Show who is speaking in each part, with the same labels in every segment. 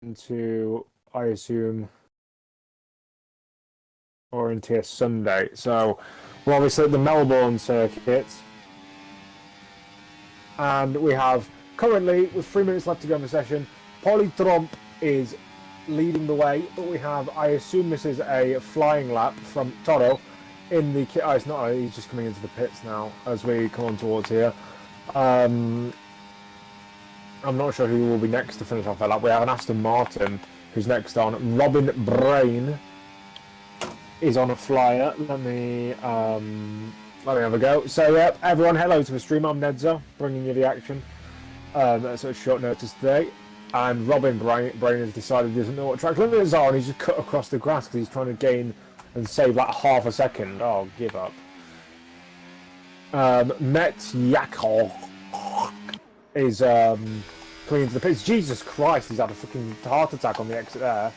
Speaker 1: into, I assume, or into a Sunday. So we're obviously at the Melbourne circuit. And we have currently, with 3 minutes left to go in the session, Polly Trump is leading the way, but we have, I assume this is a flying lap from Toro in the... Oh, it's not, he's just coming into the pits now as we come on towards here. I'm not sure who will be next to finish off that lap. We have an Aston Martin who's next on. Robin Brain is on a flyer. Let me have a go. So, yeah, everyone, hello to the stream. I'm Nedzo, bringing you the action. That's at short notice today. And Robin Brain has decided he doesn't know what track limits are, and he's just cut across the grass because he's trying to gain and save like half a second. Oh, give up. Met Yakov is coming into the pits. Jesus Christ, he's had a fucking heart attack on the exit there.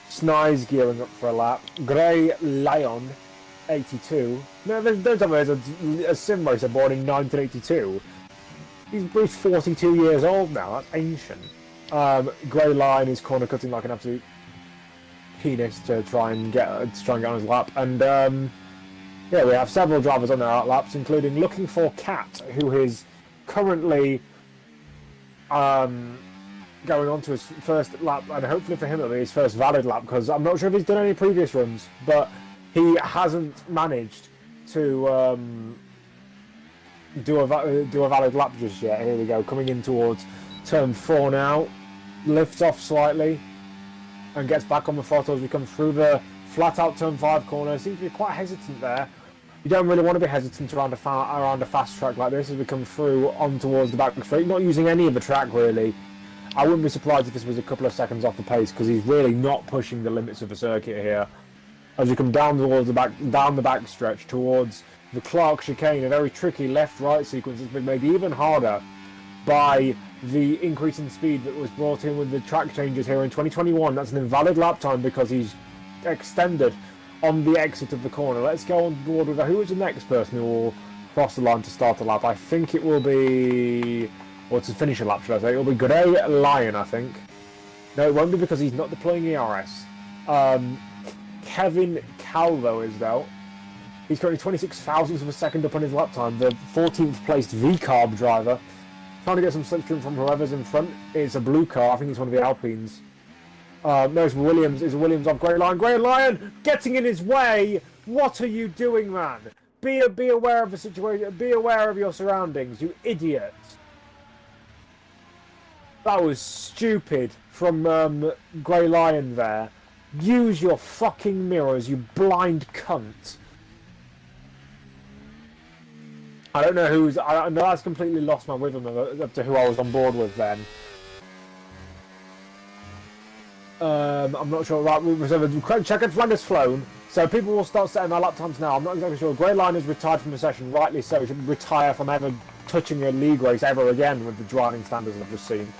Speaker 1: Sny's gearing up for a lap. Grey Lion, 82. No, don't tell me there's a sim racer born in 1982. He's 42 years old now. That's ancient. Grey Lion is corner cutting like an absolute penis to try and get on his lap. And yeah, we have several drivers on their out laps, including looking for Cat, who is currently going on to his first lap, and hopefully for him it'll be his first valid lap, because I'm not sure if he's done any previous runs, but he hasn't managed to do a valid lap just yet. Here we go, coming in towards turn 4 now, lifts off slightly and gets back on the throttle as we come through the flat out turn 5 corner. Seems to be quite hesitant there. You don't really want to be hesitant around a fast track like this as we come through on towards the back straight, not using any of the track really. I wouldn't be surprised if this was a couple of seconds off the pace, because he's really not pushing the limits of the circuit here. As we come down towards the back stretch towards the Clark chicane, a very tricky left-right sequence has been made even harder by the increase in speed that was brought in with the track changes here in 2021. That's an invalid lap time because he's extended on the exit of the corner. Let's go on board with who is the next person who will cross the line to start a lap. I think it will be... or to finish a lap, should I say. It will be Grey Lion, I think. No, it won't be because he's not deploying ERS. Kevin Calvo is though. He's currently 26 thousandths of a second up on his lap time. The 14th placed V-Carb driver. Trying to get some slipstream from whoever's in front. It's a blue car. I think it's one of the Alpines. No, it's Williams. It's Williams off Grey Lion. Grey Lion getting in his way. What are you doing, man? Be aware of the situation. Be aware of your surroundings, you idiot. That was stupid from Grey Lion there. Use your fucking mirrors, you blind cunt. I don't know who's... I know that's completely lost my rhythm up to who I was on board with then. I'm not sure. Right, so the checkered flag has flown, so people will start setting their lap times now. I'm not exactly sure. Grey Lion is retired from the session, rightly so. He should retire from ever touching a league race ever again with the driving standards I've just seen.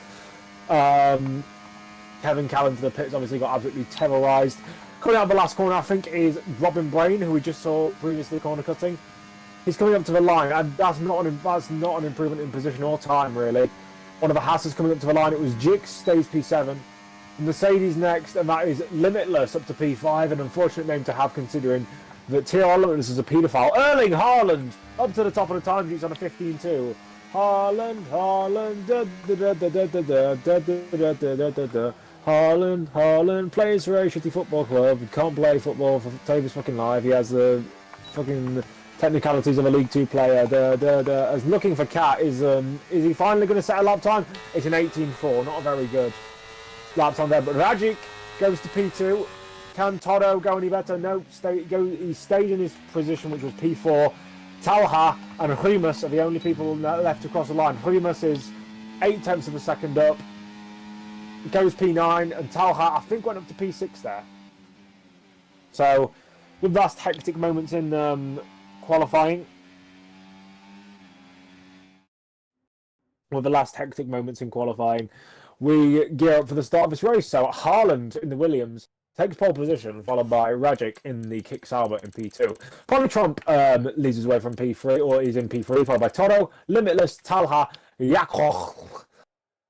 Speaker 1: Kevin Callan to the pits obviously got absolutely terrorised. Coming out of the last corner, I think, is Robin Brain, who we just saw previously corner cutting. He's coming up to the line, and that's not an improvement in position or time, really. One of the Haas's coming up to the line. It was Jix, stays P7. Mercedes next, and that is Limitless up to P5, an unfortunate name to have considering that TR Limitless is a paedophile. Erling Haaland up to the top of the time sheets on a 15-2. Haaland, Haaland plays for a shitty football club. He can't play football for save his fucking life. He has the fucking technicalities of a League 2 player. As looking for Cat, is he finally going to set a lap time? It's an 18-4, not a very good lap time there. But Rajic goes to P2. Can Toro go any better? No, he stayed in his position, which was P4. Talha and Remus are the only people left to cross the line. Remus is 0.8 of a second up. Goes P9, and Talha, I think, went up to P6 there. So, with the last hectic moments in qualifying, we gear up for the start of this race. So, Haaland in the Williams takes pole position, followed by Rajic in the Kick Sauber in P2. Polly Trump leads his way from P3, or is in P3, followed by Toro, Limitless, Talha, Yakoch,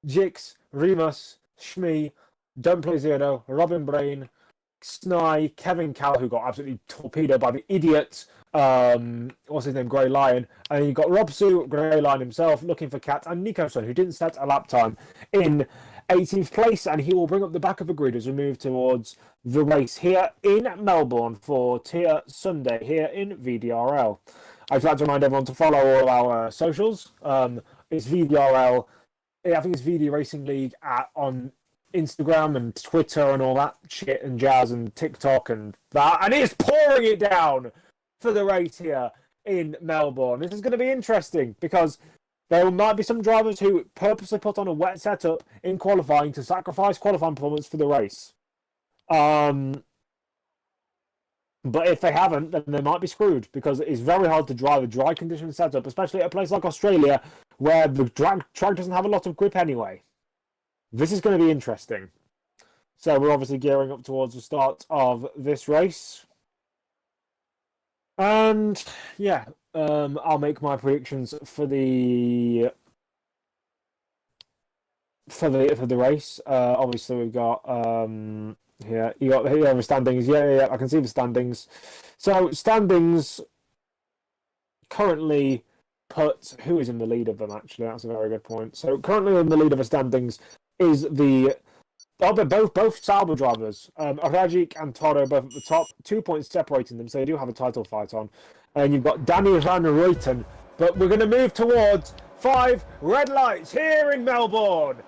Speaker 1: Jix, Remus, Shmi, Don't Play Zero, Robin Brain, Sny, Kevin Cal, who got absolutely torpedoed by the idiot, what's his name, Grey Lion, and you've got Robsu, Grey Lion himself, looking for Cat, and Nico-san, who didn't set a lap time in 18th place, and he will bring up the back of the grid as we move towards the race here in Melbourne for Tier Sunday here in VDRL. I'd like to remind everyone to follow all of our socials. It's VDRL, I think it's VD Racing League on Instagram and Twitter and all that shit and jazz and TikTok and that, and it's pouring it down for the race here in Melbourne. This is going to be interesting because there might be some drivers who purposely put on a wet setup in qualifying to sacrifice qualifying performance for the race. But if they haven't, then they might be screwed because it's very hard to drive a dry condition setup, especially at a place like Australia where the track doesn't have a lot of grip anyway. This is going to be interesting. So we're obviously gearing up towards the start of this race. And yeah, I'll make my predictions for the race. Obviously we've got here the standings. Yeah, I can see the standings. So standings currently put who is in the lead of them. Actually, that's a very good point. So currently in the lead of the standings is both Sauber drivers, Rajic and Toro, both at the top, 2 points separating them, so they do have a title fight on. And you've got Danny van Ruiten, but we're going to move towards 5 red lights here in Melbourne,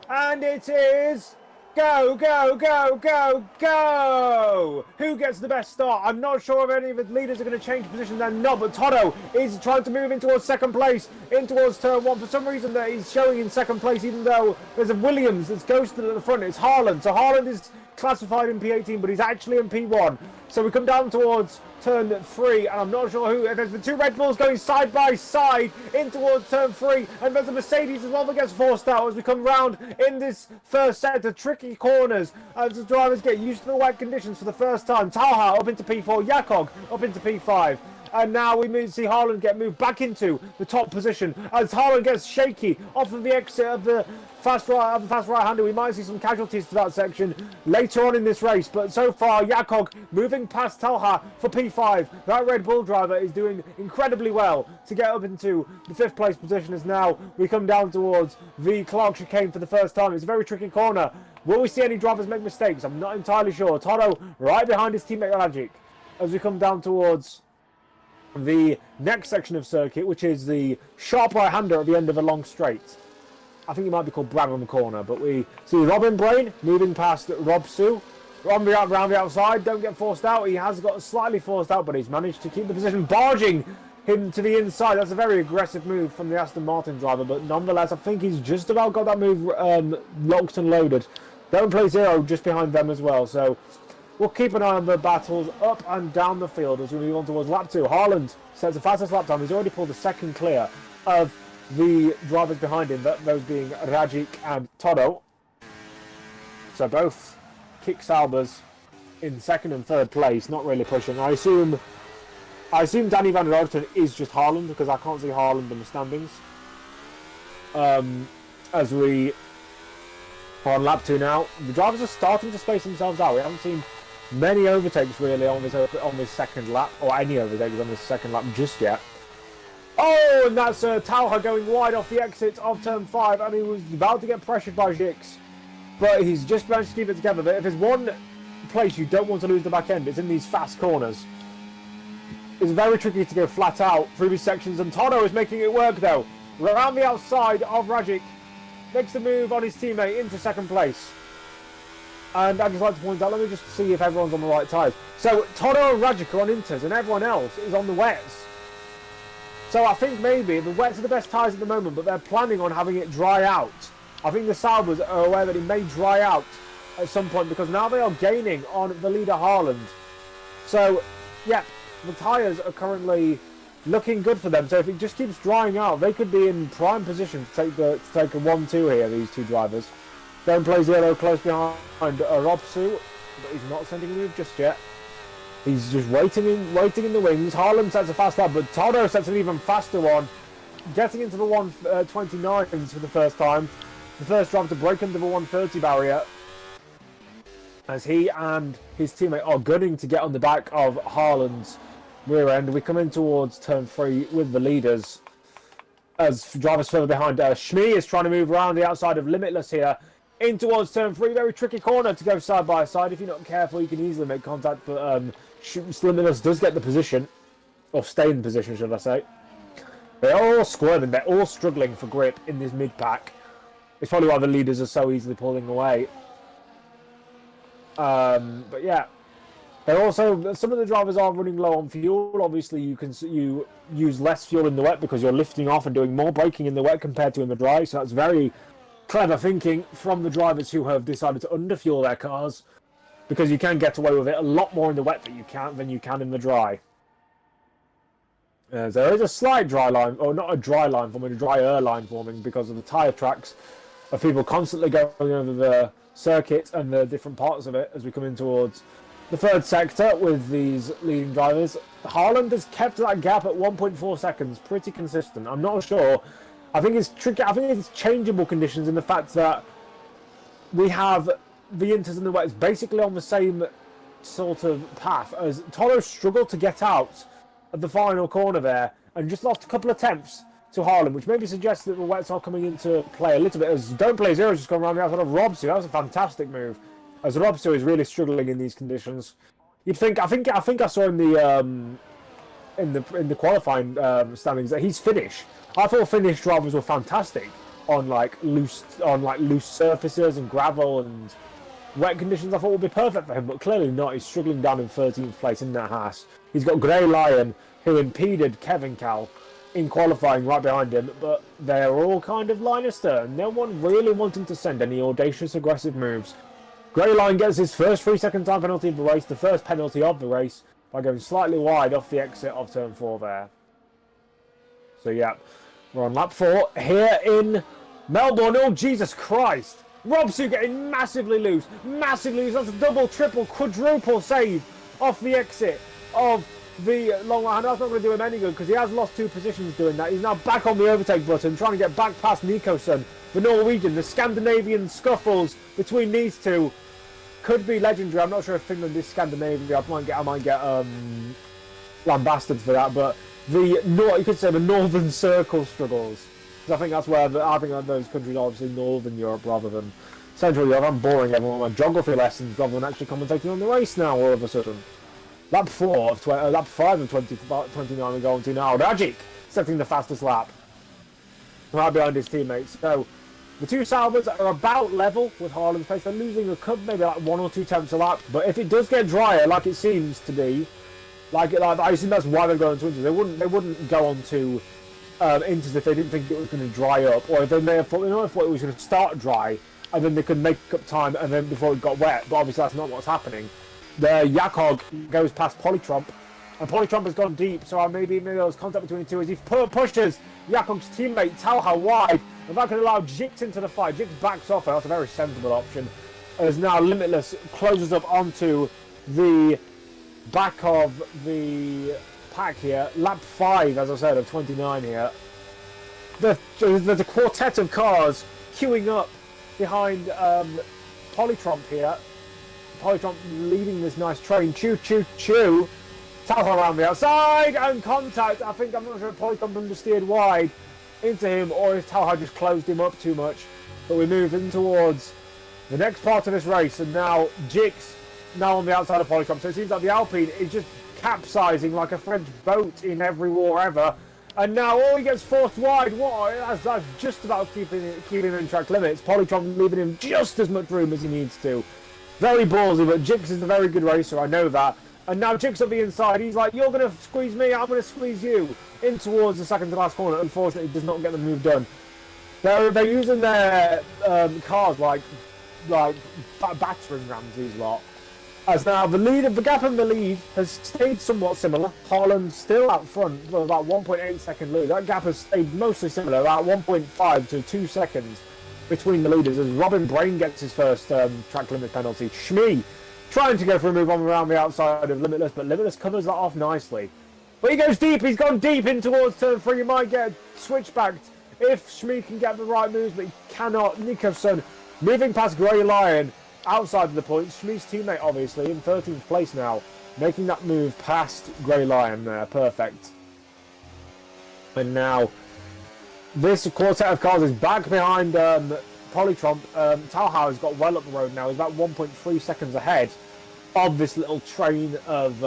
Speaker 1: and it is go, go, go, go, go! Who gets the best start? I'm not sure if any of the leaders are going to change position. They're not, but Toto is trying to move in towards second place, in towards turn 1. For some reason, that he's showing in second place, even though there's a Williams that's ghosted at the front. It's Haaland. So Haaland is classified in P18, but he's actually in P1. So we come down towards turn 3, and I'm not sure who. And there's the 2 Red Bulls going side by side in towards turn 3, and there's a Mercedes as well that gets forced out as we come round in this first set of tricky corners as the drivers get used to the wet conditions for the first time. Talha up into P4, Yakog up into P5. And now we see Haaland get moved back into the top position as Haaland gets shaky off of the exit of the fast right-hander. We might see some casualties to that section later on in this race, but so far Yakog moving past Talha for P5. That Red Bull driver is doing incredibly well to get up into the 5th place position as now we come down towards the Clark chicane for the first time. It's a very tricky corner. Will we see any drivers make mistakes? I'm not entirely sure. Toto right behind his teammate Rajic as we come down towards the next section of circuit, which is the sharp right-hander at the end of a long straight. I think it might be called Bradham Corner, but we see Robin Brain moving past Robsu. Around the outside, don't get forced out. He has got slightly forced out, but he's managed to keep the position, barging him to the inside. That's a very aggressive move from the Aston Martin driver, but nonetheless, I think he's just about got that move locked and loaded. Don't Play Zero just behind them as well, so we'll keep an eye on the battles up and down the field as we move on towards lap 2. Haaland sets the fastest lap time. He's already pulled the second clear of the drivers behind him, those being Rajic and Toto. So both kick Saubers in 2nd and 3rd place, not really pushing. I assume Danny van Ruiten is just Haaland because I can't see Haaland in the standings. As we are on lap 2 now, the drivers are starting to space themselves out. We haven't seen many overtakes really on this second lap, or any overtakes on this second lap just yet. Oh, and that's Talha going wide off the exit of turn 5, and he was about to get pressured by Jix, but he's just managed to keep it together. But if there's one place you don't want to lose the back end, it's in these fast corners. It's very tricky to go flat out through these sections, and Toto is making it work though. Around the outside of Rajic, makes the move on his teammate into 2nd place. And I'd just like to point out, let me just see if everyone's on the right tyres. So Toto and Rajic are on inters and everyone else is on the wets. So I think maybe the wets are the best tyres at the moment, but they're planning on having it dry out. I think the Saubers are aware that it may dry out at some point because now they are gaining on the leader Haaland. So, yeah, the tyres are currently looking good for them. So if it just keeps drying out, they could be in prime position to take a 1-2 here, these two drivers. Don't Play Zero close behind Robsu, but he's not sending a move just yet. He's just waiting in the wings. Haaland sets a fast lap, but Toto sets an even faster one, getting into the 129s for the first time. the first driver to break under the 130 barrier, as he and his teammate are gunning to get on the back of Haaland's rear end. We come in towards turn 3 with the leaders, as drivers further behind. Shmee is trying to move around the outside of Limitless here, in towards turn 3. Very tricky corner to go side by side. If you're not careful, you can easily make contact, but Limitless does get the position, or stay in position, should I say. They're all squirming, they're all struggling for grip in this mid-pack. It's probably why the leaders are so easily pulling away. But yeah, they're also, some of the drivers are running low on fuel. Obviously, you use less fuel in the wet because you're lifting off and doing more braking in the wet compared to in the dry. So that's very clever thinking from the drivers who have decided to underfuel their cars, because you can get away with it a lot more in the wet than you can in the dry. There is a slight dry line, or not a dry line forming, a drier line forming because of the tyre tracks of people constantly going over the circuit and the different parts of it as we come in towards the third sector with these leading drivers. Haaland has kept that gap at 1.4 seconds, pretty consistent. I'm not sure. I think it's tricky. I think it's changeable conditions in the fact that we have the Inters and the Wets basically on the same sort of path, as Toro struggled to get out at the final corner there and just lost a couple of attempts to Haaland, which maybe suggests that the Wets are coming into play a little bit, as Don't Play Zero just gone around the outside of Robsu. That was a fantastic move, as Robsu is really struggling in these conditions. You'd think, I think I saw in the qualifying standings that he's Finnish. I thought Finnish drivers were fantastic on loose surfaces and gravel and wet conditions. I thought would be perfect for him, but clearly not. He's struggling down in 13th place in that Haas. He's got Grey Lion, who impeded Kevin Cal in qualifying right behind him, but they're all kind of line astern. No one really wanting to send any audacious, aggressive moves. Grey Lion gets his first 3-second time penalty of the race, the first penalty of the race, by going slightly wide off the exit of turn 4 there. So yeah, we're on lap 4 here in Melbourne. Oh, Jesus Christ! Robsu getting massively loose. Massively loose. That's a double, triple, quadruple save off the exit of the long line. That's not going to do him any good because he has lost 2 positions doing that. He's now back on the overtake button, trying to get back past Nikosson, the Norwegian. The Scandinavian scuffles between these two could be legendary. I'm not sure if Finland is Scandinavia. I might get lambasted for that, but you could say the Northern Circle struggles. I think that's where I think those countries are obviously Northern Europe rather than Central Europe. I'm boring everyone with my geography lessons rather than actually commentating on the race now all of a sudden. Lap 5 of 29 we're going to now. Rajic setting the fastest lap right behind his teammates. So the two Salvers are about level with Haaland's pace. They're losing maybe like 1 or 2 tenths a lap, but if it does get drier like it seems to be, like I assume that's why they're going to Inters. They wouldn't go on to Inters if they didn't think it was going to dry up, or if they may have thought, it was going to start dry and then they could make up time and then before it got wet. But obviously that's not what's happening. The Yakog goes past Polytrump, and Polytrump has gone deep, so maybe there was contact between the two as he pushes Yakog's teammate Talha wide, and that could allow Jix into the fight. Jix backs off, and that's a very sensible option, as now Limitless closes up onto the back of the pack here. Lap 5, as I said, of 29 here. There's a quartet of cars queuing up behind Polytrump here. Polytrump leading this nice train. Choo, choo, choo. Talha around the outside and contact. I'm not sure if Polytrump understeered wide into him or if Talha just closed him up too much. But we move in towards the next part of this race, and now Jix now on the outside of Polytrump. So it seems like the Alpine is just capsizing like a French boat in every war ever. And now he gets forced wide. That's just about keeping him in track limits. Polytrump leaving him just as much room as he needs to. Very ballsy, but Jix is a very good racer, I know that. And now Jix on the inside, he's like, you're going to squeeze me, I'm going to squeeze you. In towards the second to last corner, unfortunately does not get the move done. They're using their cars like battering rams, these lot. As now the gap in the lead has stayed somewhat similar. Haaland still out front with about 1.8 second lead. That gap has stayed mostly similar, about 1.5 to 2 seconds between the leaders, as Robin Brain gets his first track limit penalty. Shmee trying to go for a move on around the outside of Limitless, but Limitless covers that off nicely. But he goes deep, he's gone deep in towards turn 3. He might get switchbacked if Shmi can get the right moves, but he cannot. Nicholson moving past Grey Lion outside of the points. Shmi's teammate, obviously, in 13th place now, making that move past Grey Lion there. Perfect. And now this quartet of cars is back behind Polytromp. Talhauer's got well up the road now. He's about 1.3 seconds ahead of this little train of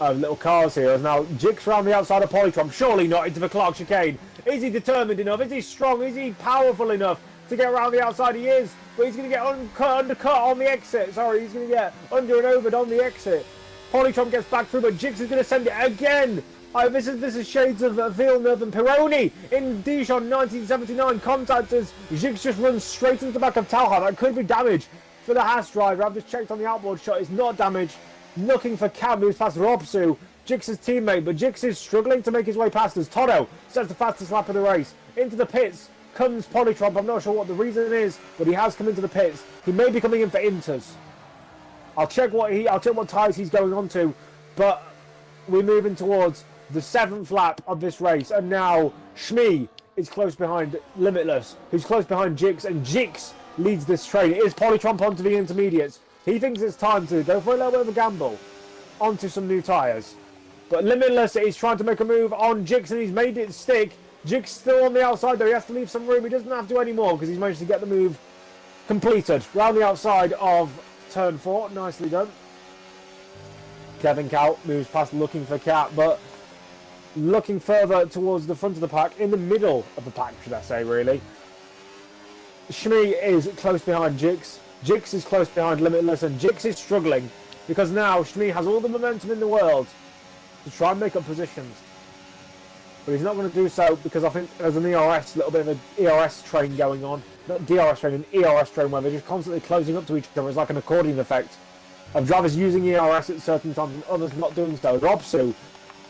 Speaker 1: little cars here. As now Jix around the outside of Polytromp. Surely not into the Clark chicane. Is he determined enough? Is he strong? Is he powerful enough to get around the outside? He is, but he's going to get undercut on the exit. Sorry, he's going to get under and over on the exit. Polytromp gets back through, but Jix is going to send it again. This is shades of Villeneuve and Pironi in Dijon 1979. Contactors. Jix just runs straight into the back of Talha. That could be damage for the Haas driver. I've just checked on the outboard shot. It's not damage. Looking for Cam, moves past Robsu, Jix's teammate, but Jix is struggling to make his way past as Toto sets the fastest lap of the race. Into the pits comes Polytromp. I'm not sure what the reason is, but he has come into the pits. He may be coming in for Inters. I'll check what tyres he's going on to, but we're moving towards the 7th lap of this race, and now Shmi is close behind Limitless, who's close behind Jix, and Jix leads this train. It is Polytromp onto the intermediates. He thinks it's time to go for a little bit of a gamble onto some new tyres. But Limitless is trying to make a move on Jix, and he's made it stick. Jix still on the outside though. He has to leave some room. He doesn't have to anymore because he's managed to get the move completed. Round the outside of turn 4. Nicely done. Kevin Cow moves past looking for Cat, but looking further towards the front of the pack, in the middle of the pack, should I say, really. Shmi is close behind Jix. Jix is close behind Limitless, and Jix is struggling because now Shmi has all the momentum in the world to try and make up positions. But he's not going to do so because I think there's an ERS, a little bit of an ERS train going on. Not DRS train, an ERS train where they're just constantly closing up to each other. It's like an accordion effect of drivers using ERS at certain times and others not doing so. Robsu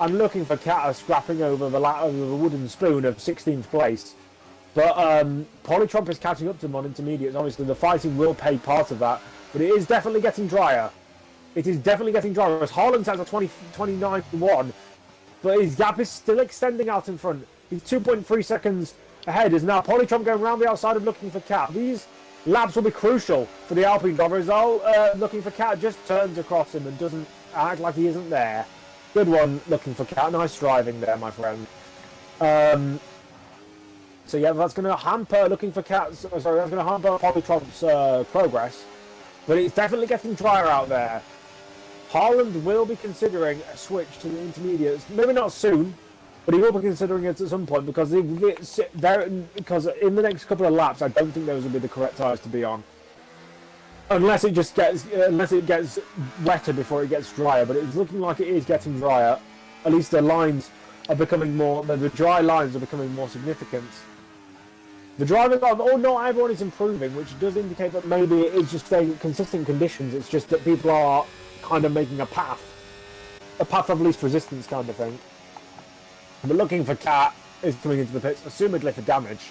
Speaker 1: and looking for Cat are scrapping over the wooden spoon of 16th place. But Polytromp is catching up to them on intermediates. Obviously, the fighting will pay part of that, but it is definitely getting drier. It is definitely getting drier. As Haaland has a 29-1, but his gap is still extending out in front. He's 2.3 seconds ahead. Is now Polytromp going around the outside of looking for Cat. These laps will be crucial for the Alpine driver as well. Looking for Cat just turns across him and doesn't act like he isn't there. Good one, looking for Cat. Nice driving there, my friend. So yeah, that's going to hamper looking for Cats. Sorry, that's going to hamper Polytromp's progress. But it's definitely getting drier out there. Haaland will be considering a switch to the intermediates. Maybe not soon, but he will be considering it at some point because in the next couple of laps, I don't think those will be the correct tyres to be on. Unless it gets wetter before it gets drier. But it's looking like it is getting drier. At least the lines are becoming more. The dry lines are becoming more significant. The drivers, not everyone is improving, which does indicate that maybe it is just staying in consistent conditions. It's just that people are kind of making a path of least resistance kind of thing. But looking for Cat is coming into the pits, assumedly for damage,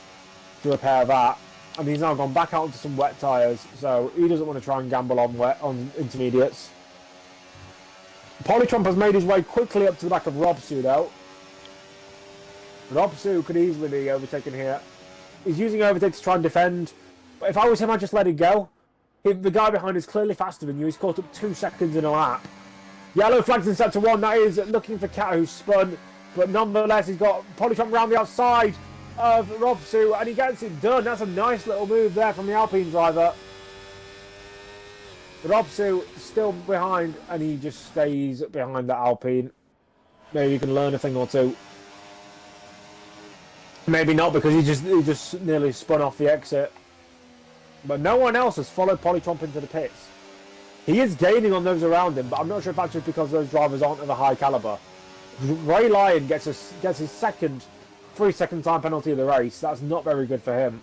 Speaker 1: to repair that. And he's now gone back out onto some wet tyres, so he doesn't want to try and gamble on intermediates. Polytromp has made his way quickly up to the back of Robsu though. Robsu could easily be overtaken here. He's using overtake to try and defend, but if I was him, I'd just let it go. The guy behind is clearly faster than you. He's caught up 2 seconds in a lap. Yellow flags in sector 1. That is looking for Cat, who's spun, but nonetheless, he's got Polytromp round the outside of Robsu, and he gets it done. That's a nice little move there from the Alpine driver. Robsu still behind, and he just stays behind the Alpine. Maybe you can learn a thing or two. Maybe not, because he just nearly spun off the exit. But no one else has followed Polytromp into the pits. He is gaining on those around him, but I'm not sure if that's just because those drivers aren't of a high caliber. Ray Lyon gets his second 3-second time penalty of the race. That's not very good for him.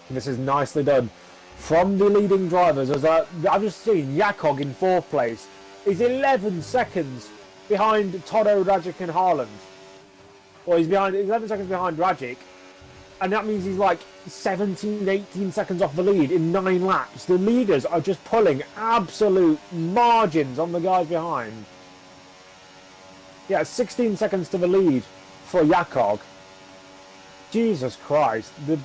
Speaker 1: And this is nicely done from the leading drivers. As I've just seen Yakog in 4th place. He's 11 seconds behind Toto, Rajic and Haaland. Well, he's 11 seconds behind Rajic. And that means he's like 17, 18 seconds off the lead in 9 laps. The leaders are just pulling absolute margins on the guys behind. Yeah, 16 seconds to the lead for Yakog. Jesus Christ, the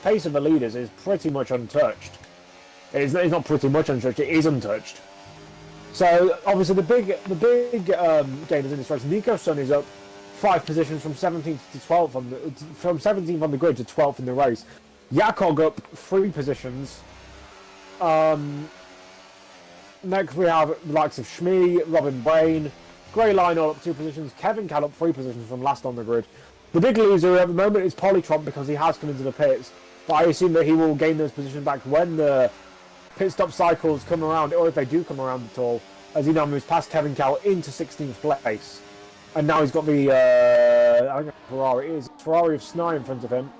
Speaker 1: pace of the leaders is pretty much untouched. It's not pretty much untouched, it is untouched. So, obviously, the big gainers in this race, Nico Sun is up 5 positions from 17th to 12th, from 17th on the grid to 12th in the race. Yakog up 3 positions. Next we have the likes of Shmee, Robin Brain, Grey Line all up 2 positions, Kevin Cal up 3 positions from last on the grid. The big loser at the moment is Polytron because he has come into the pits, but I assume that he will gain those positions back when the pit stop cycles come around, or if they do come around at all, as he now moves past Kevin Cal into 16th place. And now he's got the, I think Ferrari is Ferrari of Sny in front of him.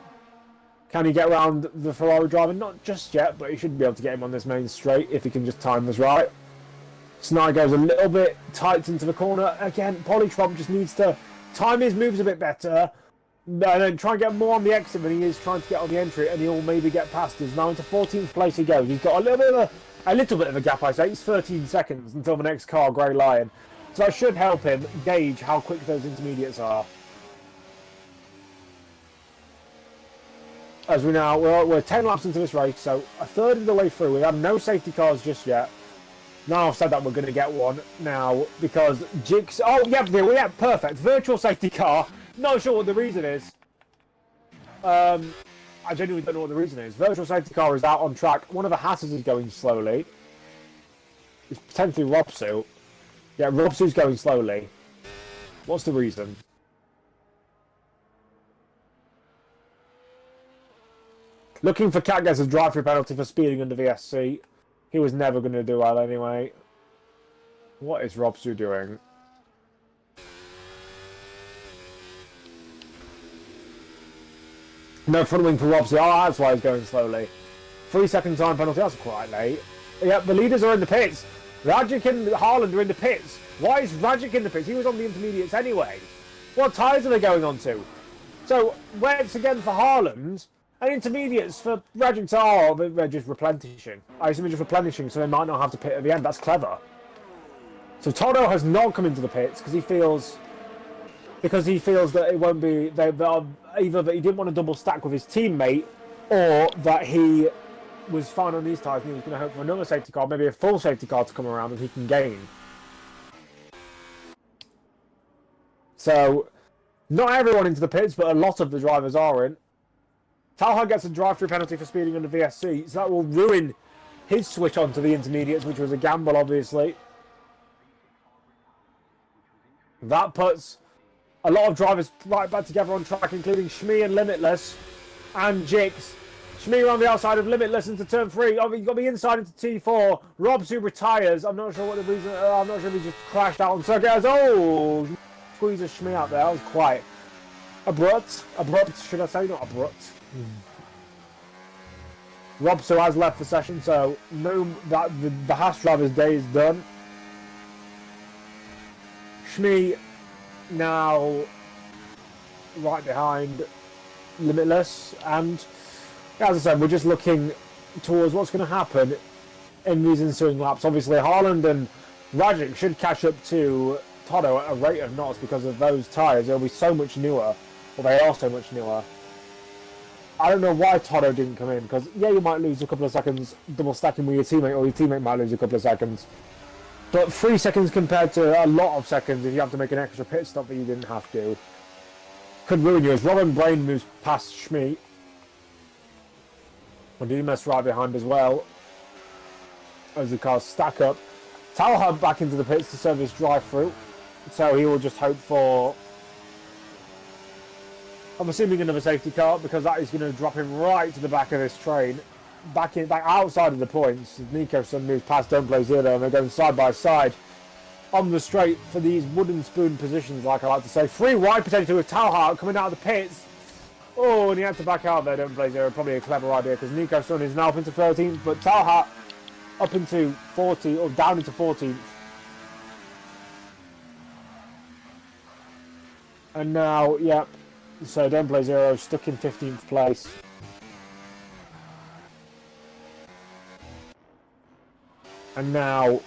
Speaker 1: Can he get around the Ferrari driver? Not just yet, but he should be able to get him on this main straight if he can just time this right. Sny goes a little bit tight into the corner. Again, Polytron just needs to time his moves a bit better and then try and get more on the exit than he is trying to get on the entry, and he'll maybe get past us. Now into 14th place he goes. He's got a little bit of a gap, I say. It's 13 seconds until the next car, Grey Lion. So that should help him gauge how quick those intermediates are. As we're 10 laps into this race, so a third of the way through. We have no safety cars just yet. Now I've said that we're going to get one now because Jix. Oh, yeah, perfect. Virtual safety car. Not sure what the reason is. I genuinely don't know what the reason is. Virtual safety car is out on track. One of the Hatters is going slowly. It's potentially Robsu. Yeah, Robsu's going slowly. What's the reason? Looking for Cat gets a drive-through penalty for speeding under VSC. He was never going to do well anyway. What is Robsu doing? No front wing for Robsu. Oh, that's why he's going slowly. 3-second time penalty. That's quite late. Yep, the leaders are in the pits. Rajic and Haaland are in the pits. Why is Rajic in the pits? He was on the intermediates anyway. What tyres are they going on to? So, wets again for Haaland. And intermediates for Rajic. Oh, they're just replenishing. I assume they're just replenishing, so they might not have to pit at the end. That's clever. So Toto has not come into the pits because he feels that it won't be either that he didn't want to double stack with his teammate, or that he was fine on these tyres and he was going to hope for another safety car, maybe a full safety car to come around and he can gain. So not everyone into the pits, but a lot of the drivers are in. Talha gets a drive-through penalty for speeding under VSC, so that will ruin his switch onto the intermediates, which was a gamble, obviously. That puts a lot of drivers right back together on track, including Shmee and Limitless and Jix. Shmee around the outside of Limitless into turn 3. Oh, you've got the inside into T4. Robsu retires. I'm not sure what the reason. I'm not sure if he just crashed out on circuit. Oh, squeezes Shmee out there. That was quite abrupt. Abrupt, should I say? Not abrupt. Robsu has left the session, so the Haas driver's day is done. Shmee now right behind Limitless, and as I said, we're just looking towards what's going to happen in these ensuing laps. Obviously, Haaland and Rajic should catch up to Toto at a rate of knots because of those tyres. They'll be so much newer, or they are so much newer. I don't know why Toto didn't come in, because yeah, you might lose a couple of seconds double stacking with your teammate, or your teammate might lose a couple of seconds. But 3 seconds compared to a lot of seconds if you have to make an extra pit stop that you didn't have to could ruin you. As Robin Brain moves past Shmee. And he must right behind as well as the cars stack up. Talha back into the pits to serve his drive-through, so he will just hope for, I'm assuming, another safety car, because that is going to drop him right to the back of this train. Back outside of the points. Nico Sun moves past Don't Play Zero, and they're going side by side on the straight for these wooden spoon positions, like I like to say. 3 wide potentially with Talha coming out of the pits. Oh, and he had to back out there, Don't Play Zero. Probably a clever idea, because Nico Sun is now up into 13th, but Talha up into 40, or down into 14th. And now, yep, so Don't Play Zero stuck in 15th place. And now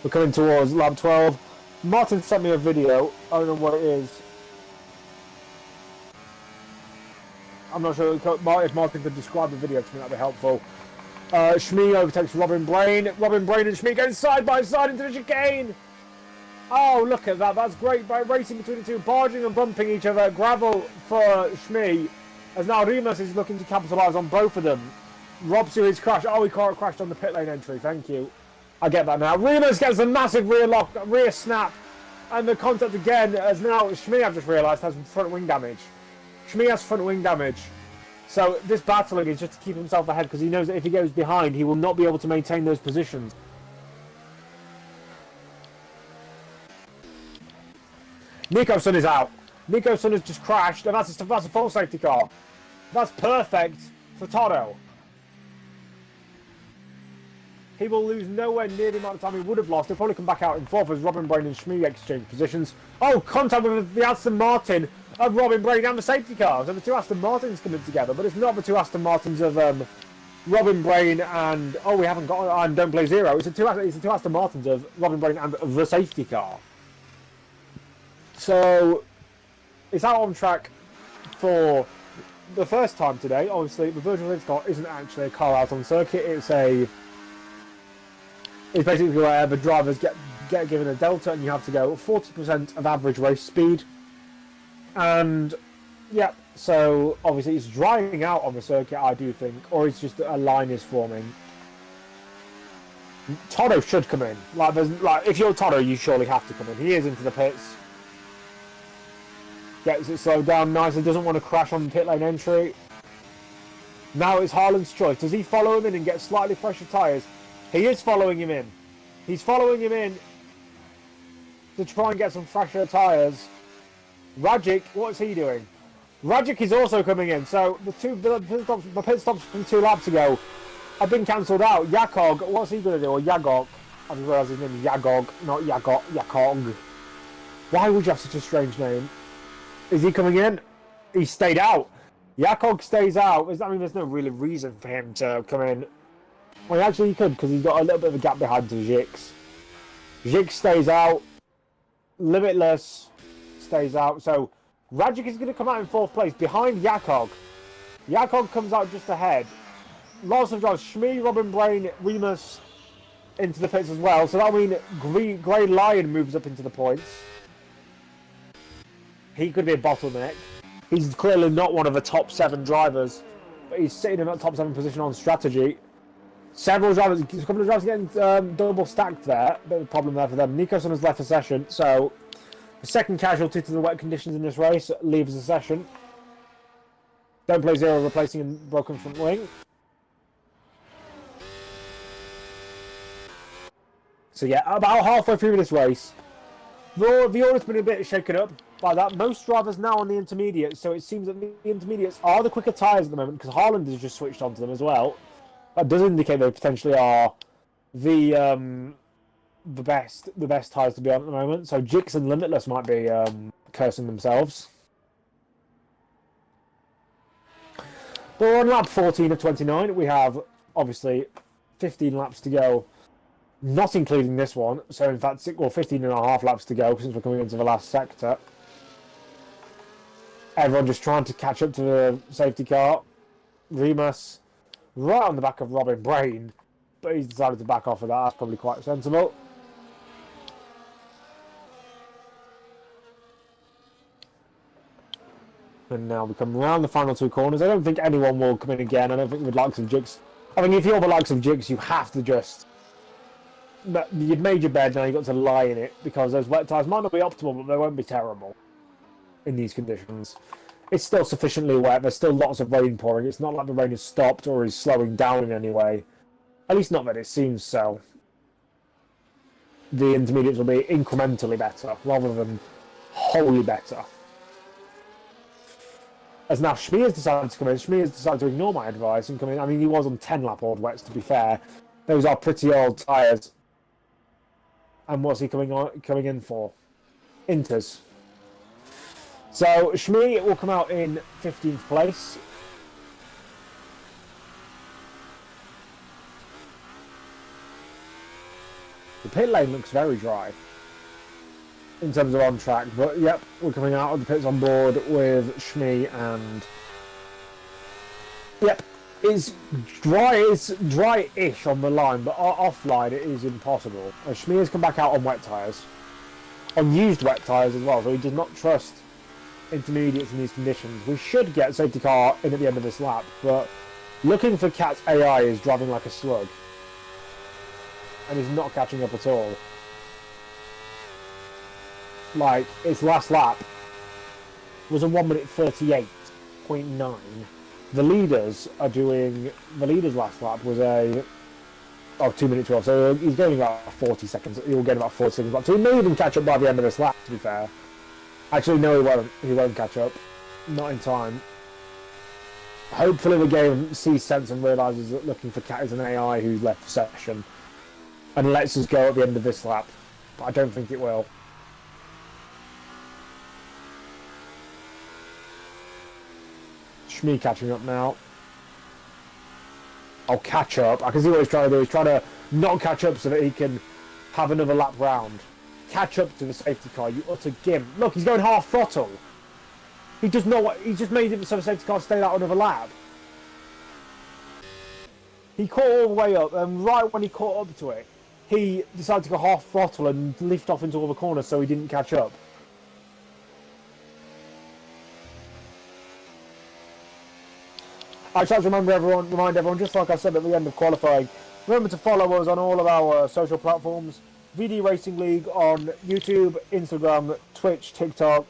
Speaker 1: we're coming towards lap 12. Martin sent me a video. I don't know what it is. I'm not sure if Martin could describe the video to me. That'd be helpful. Shmi overtakes Robin Brain. Robin Brain and Shmi going side by side into the chicane. Oh, look at that. That's great racing between the two, barging and bumping each other. Gravel for Shmi, as now Remus is looking to capitalise on both of them. Robs who is crashed. Oh, he crashed on the pit lane entry. Thank you. I get that now. Remus gets a massive rear snap. And the contact again, as now Shmi, I've just realised, has front wing damage. Shmi has front wing damage. So this battling is just to keep himself ahead, because he knows that if he goes behind, he will not be able to maintain those positions. Nico's is out. Nico's has just crashed, and that's a full safety car. That's perfect for Toto. He will lose nowhere near the amount of time he would have lost. He'll probably come back out in fourth as Robin Brain and Shmi exchange positions. Oh, contact with the Aston Martin of Robin Brain and the safety car. So the two Aston Martins coming together, but it's not the two Aston Martins of Robin Brain and we haven't got and Don't Play Zero. It's the two Aston Martins of Robin Brain and the safety car. So it's out on track for the first time today. Obviously, the virtual race car isn't actually a car out on circuit. It's basically where the drivers get given a delta, and you have to go 40% of average race speed. And yeah, so obviously it's drying out on the circuit, I do think, or it's just a line is forming. Toto should come in. If you're Toto, you surely have to come in. He is into the pits. Gets it slowed down nicely. Doesn't want to crash on the pit lane entry. Now it's Harlan's choice. Does he follow him in and get slightly fresher tyres? He is following him in. He's following him in to try and get some fresher tyres. Rajic, what's he doing? Rajic is also coming in. So the pit stops from 2 laps ago have been cancelled out. Yakog, what's he going to do? Or Yagok. I just realised his name is Yagog, not Yakog. Yakog. Why would you have such a strange name? Is he coming in? He stayed out. Yakog stays out. I mean, there's no really reason for him to come in. Well, actually he could, because he's got a little bit of a gap behind to Jix. Jix stays out. Limitless stays out. So Rajic is going to come out in 4th place behind Yakog. Yakog comes out just ahead. Lots of drives. Shmi, Robin Brain, Remus into the pits as well. So that'll mean Grey Lion moves up into the points. He could be a bottleneck. He's clearly not one of the top 7 drivers, but he's sitting in that top 7 position on strategy. Several drivers, a couple of drivers getting double stacked there. Bit of a problem there for them. Nico's has left the session, so the second casualty to the wet conditions in this race leaves the session. Don't Play Zero replacing a broken front wing. So yeah, about halfway through this race, the order's been a bit shaken up by that. Most drivers now on the intermediates, so it seems that the intermediates are the quicker tyres at the moment, because Harland has just switched onto them as well. That does indicate they potentially are the best tyres to be on at the moment. So Jix and Limitless might be cursing themselves. But we're on lap 14 of 29. We have obviously 15 laps to go, not including this one. So in fact, 15 and a half laps to go since we're coming into the last sector. Everyone just trying to catch up to the safety car. Remus right on the back of Robin Brain, but he's decided to back off of that. That's probably quite sensible. And now we come around the final 2 corners. I don't think anyone will come in again. I don't think with likes of Jix. I mean, if you're the likes of Jix, you have to just... You've made your bed, now you've got to lie in it, because those wet tyres might not be optimal, but they won't be terrible in these conditions. It's still sufficiently wet. There's still lots of rain pouring. It's not like the rain has stopped or is slowing down in any way. At least not that it seems so. The intermediates will be incrementally better rather than wholly better. As now Shmi has decided to come in. Shmi has decided to ignore my advice and come in. I mean, he was on 10 lap old wets, to be fair. Those are pretty old tyres. And what's he coming in for? Inters. So Shmi will come out in 15th place. The pit lane looks very dry. in terms of on track. But yep, we're coming out of the pits on board with Shmi, and yep, it's dry-ish on the line, but offline it is impossible. Shmi has come back out on wet tyres, on used wet tyres as well, so he does not trust intermediates in these conditions. We should get a safety car in at the end of this lap, but looking for Cat's AI is driving like a slug, and he's not catching up at all. Like, its last lap was a 1:38.9. The leaders are doing... The leader's last lap was a... 2:12. So he's getting about 40 seconds. He'll get about 40 seconds back. So he may even catch up by the end of this lap, to be fair. Actually, no, he won't. He won't catch up. Not in time. Hopefully the game sees sense and realises that looking for Cat is an AI who's left the session and lets us go at the end of this lap. But I don't think it will. Shmi catching up now. I'll catch up. I can see what he's trying to do. He's trying to not catch up so that he can have another lap round. Catch up to the safety car, you utter gimp. Look, he's going half throttle. He does not what he just made it so the safety car stayed out another lap. He caught all the way up, and right when he caught up to it, he decided to go half throttle and lift off into all the corners so he didn't catch up. I try to remind everyone, just like I said at the end of qualifying, remember to follow us on all of our social platforms. VD Racing League on YouTube, Instagram, Twitch, TikTok,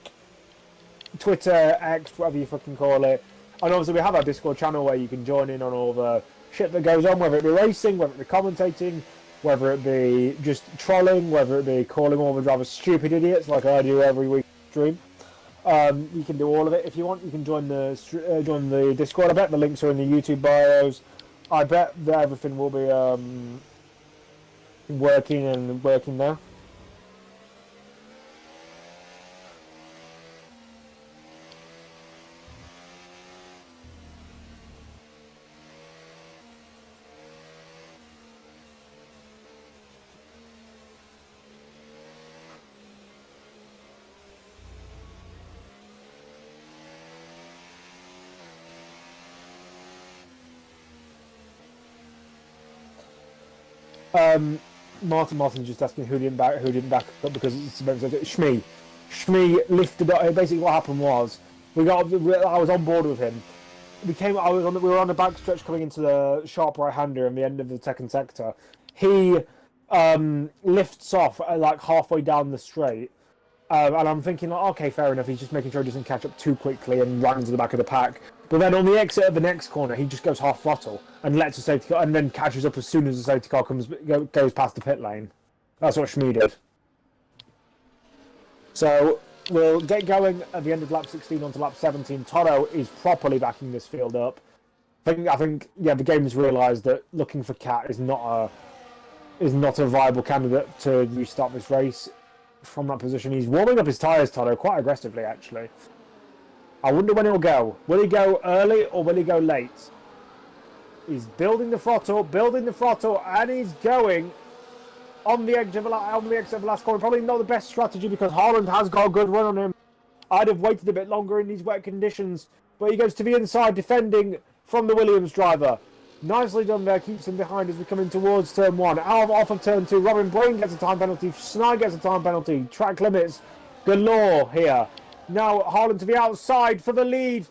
Speaker 1: Twitter, X, whatever you fucking call it. And obviously we have our Discord channel where you can join in on all the shit that goes on, whether it be racing, whether it be commentating, whether it be just trolling, whether it be calling all the drivers stupid idiots like I do every week stream. You can do all of it if you want. You can join the Discord. I bet the links are in the YouTube bios. I bet that everything will be working there. Martin's just asking who didn't back up because it's Shmi lifted up. Basically, what happened was I was on board with him. We were on the back stretch coming into the sharp right hander and the end of the second sector. He lifts off like halfway down the straight, and I'm thinking, like, okay, fair enough. He's just making sure he doesn't catch up too quickly and runs to the back of the pack. But then on the exit of the next corner, he just goes half throttle and lets the safety car, and then catches up as soon as the safety car goes past the pit lane. That's what Shmi did. So we'll get going at the end of lap 16 onto lap 17. Toto is properly backing this field up. I think, yeah, the game has realised that looking for Cat is not a viable candidate to restart this race from that position. He's warming up his tyres, Toto, quite aggressively actually. I wonder when he'll go. Will he go early or will he go late? He's building the throttle, and he's going on the exit of the last corner. Probably not the best strategy because Haaland has got a good run on him. I'd have waited a bit longer in these wet conditions, but he goes to the inside, defending from the Williams driver. Nicely done there, keeps him behind as we come in towards turn 1. Off of turn 2, Robin Brain gets a time penalty, Snide gets a time penalty. Track limits galore here. Now Haaland to the outside for the lead.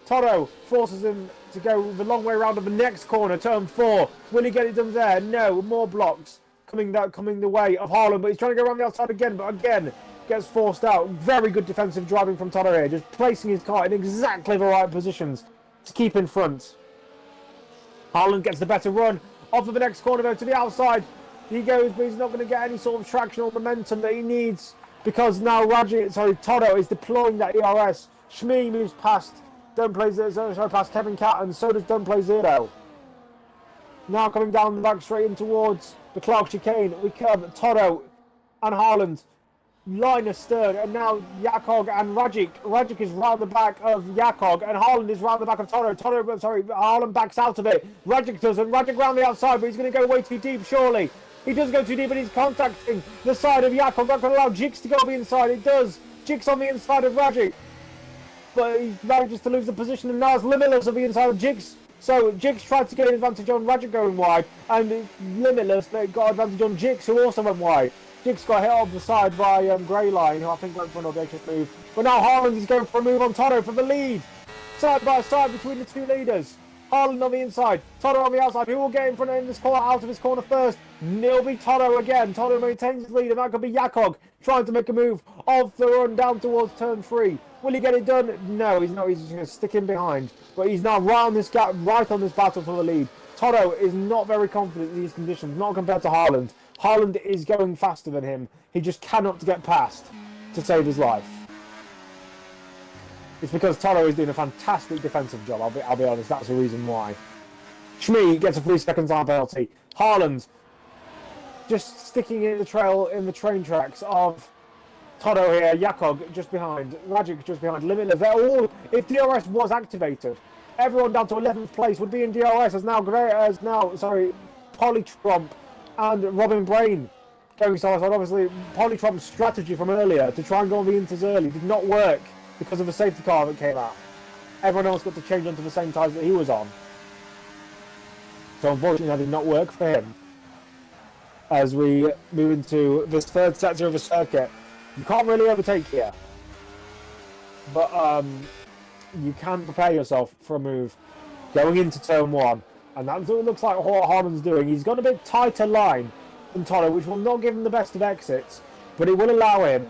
Speaker 1: Toto forces him to go the long way around of the next corner, turn 4. Will he get it done there? No, more blocks coming the way of Haaland, but he's trying to go around the outside again, but again gets forced out. Very good defensive driving from Toto here, just placing his car in exactly the right positions to keep in front. Haaland gets the better run. Off of the next corner though to the outside. He goes, but he's not going to get any sort of traction or momentum that he needs because now Toto is deploying that ERS. Shmi moves past past Kevin Cat, and so does Don't Play Zero. Now coming down the back straight in towards the Clark chicane. We come Toto and Haaland line astern, and now Yakog and Rajic. Rajic is round the back of Yakog, and Haaland is round the back of Toto. Haaland backs out of it. Rajic doesn't. Rajic round the outside, but he's going to go way too deep, surely. He does go too deep, and he's contacting the side of Yakov. Not going to allow Jix to go on the inside. It does. Jix on the inside of Rajic. But he manages to lose the position, and now it's Limitless on the inside of Jix. So Jix tried to get an advantage on Rajic going wide, and Limitless got advantage on Jix, who also went wide. Jix got hit off the side by Greyline, who I think went for an audacious move. But now Haaland is going for a move on Toto for the lead. Side by side between the two leaders. Haaland on the inside, Toto on the outside. Who will get in front in this corner, out of his corner first? It'll be Toto again. Toto maintains his lead, and that could be Yakov trying to make a move off the run down towards turn 3. Will he get it done? No, he's not. He's just going to stick in behind. But he's now right on this gap, right on this battle for the lead. Toto is not very confident in these conditions, not compared to Haaland. Haaland is going faster than him. He just cannot get past to save his life. It's because Toto is doing a fantastic defensive job. I'll be honest, that's the reason why. Shmee gets a 3-second time penalty. Haaland just sticking in the train tracks of Toto here. Yakov just behind. Rajic just behind. Limitless. They're all. If DRS was activated, everyone down to 11th place would be in DRS. Polytrump and Robin Brain going side by side. Obviously, Polytrump's strategy from earlier to try and go on the inters early did not work because of the safety car that came out. Everyone else got to change onto the same tyres that he was on. So unfortunately, that did not work for him. As we move into this third sector of the circuit, you can't really overtake here, but you can prepare yourself for a move going into turn 1, and that's what it looks like what Haaland's doing. He's got a bit tighter line than Toto, which will not give him the best of exits, but it will allow him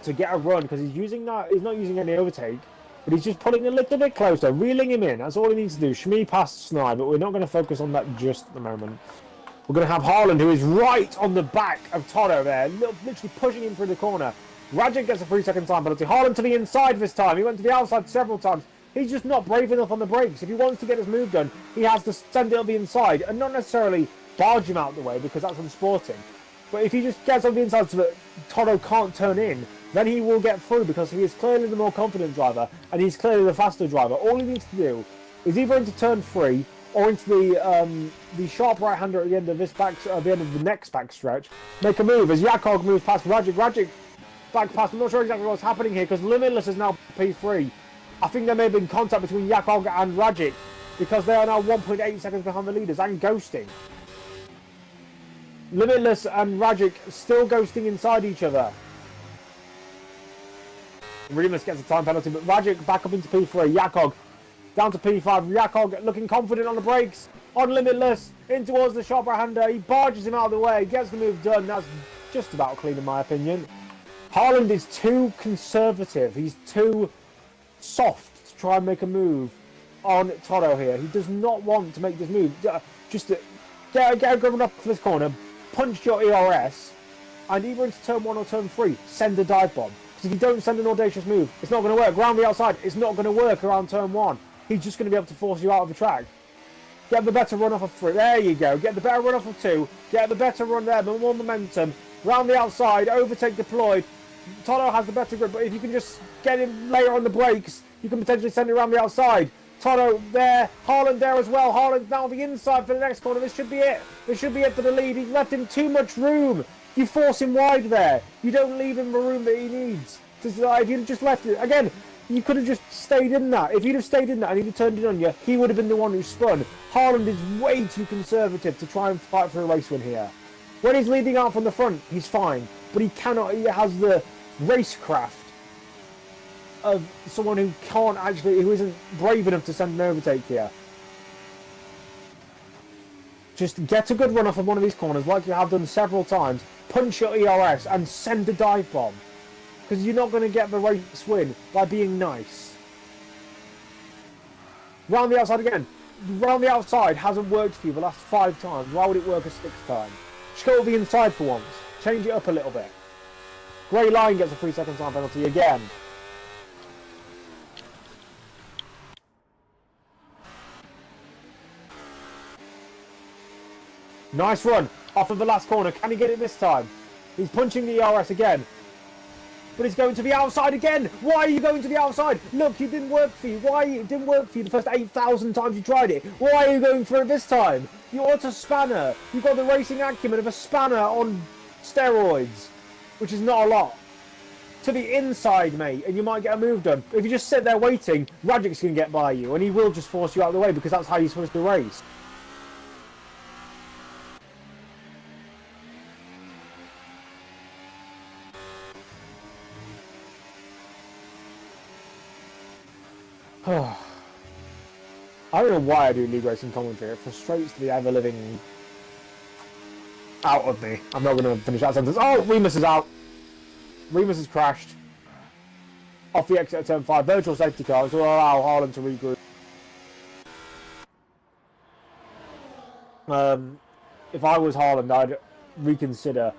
Speaker 1: to get a run because he's not using any overtake, but he's just pulling a little bit closer, reeling him in. That's all he needs to do. Shmee passed Snide, but we're not going to focus on that just at the moment. We're going to have Haaland, who is right on the back of Toto there, literally pushing him through the corner. Rajic gets a 3-second time penalty. Haaland to the inside this time. He went to the outside several times. He's just not brave enough on the brakes. If he wants to get his move done, he has to send it up the inside and not necessarily barge him out of the way because that's unsporting. But if he just gets on the inside so that Toto can't turn in, then he will get through because he is clearly the more confident driver and he's clearly the faster driver. All he needs to do is either into turn 3 or into the sharp right-hander at the end of the end of the next back stretch, make a move as Yakov moves past Rajic. Rajic back past. I'm not sure exactly what's happening here because Limitless is now P3. I think there may have been contact between Yakov and Rajic because they are now 1.8 seconds behind the leaders and ghosting. Limitless and Rajic still ghosting inside each other. Remus gets a time penalty, but Rajic back up into P3. Yakov down to P5. Yakov looking confident on the brakes. On Limitless, in towards the sharp right-hander. He barges him out of the way, gets the move done. That's just about clean in my opinion. Haaland is too conservative. He's too soft to try and make a move on Toto here. He does not want to make this move. Just to get a good run up for this corner, punch your ERS, and either into turn 1 or turn 3, send a dive bomb. Because if you don't send an audacious move, it's not going to work. Round the outside, it's not going to work around turn 1. He's just going to be able to force you out of the track. Get the better run off of 3. There you go. Get the better run off of 2. Get the better run there. More momentum. Round the outside. Overtake deployed. Toto has the better grip. But if you can just get him later on the brakes, you can potentially send it around the outside. Toto there. Haaland there as well. Haaland now on the inside for the next corner. This should be it. This should be it for the lead. He's left him too much room. You force him wide there. You don't leave him the room that he needs. If you'd just left it. Again, you could have just stayed in that. If you'd have stayed in that and he'd have turned it on you, he would have been the one who spun. Haaland is way too conservative to try and fight for a race win here. When he's leading out from the front, he's fine. But he cannot, he has the racecraft of someone who isn't brave enough to send an overtake here. Just get a good run off of one of these corners like you have done several times. Punch your ERS and send a dive bomb. Because you're not going to get the race win by being nice. Round the outside again. Round the outside hasn't worked for you the last 5 times. Why would it work a 6th time? Just go to the inside for once. Change it up a little bit. Grey Line gets a 3-second time penalty again. Nice run off of the last corner. Can he get it this time? He's punching the ERS again. but he's going to the outside again. Why are you going to the outside? Look, it didn't work for you. Why it didn't work for you the first 8,000 times you tried it? Why are you going for it this time? You're a spanner. You've got the racing acumen of a spanner on steroids, which is not a lot. To the inside, mate, and you might get a move done. If you just sit there waiting, Rajic's going to get by you, and he will just force you out of the way because that's how you're supposed to race. I don't know why I do league racing commentary. It frustrates the ever-living out of me. I'm not going to finish that sentence. Oh, Remus is out. Remus has crashed. Off the exit of turn 5. Virtual safety car, which will allow Haaland to regroup. If I was Haaland, I'd reconsider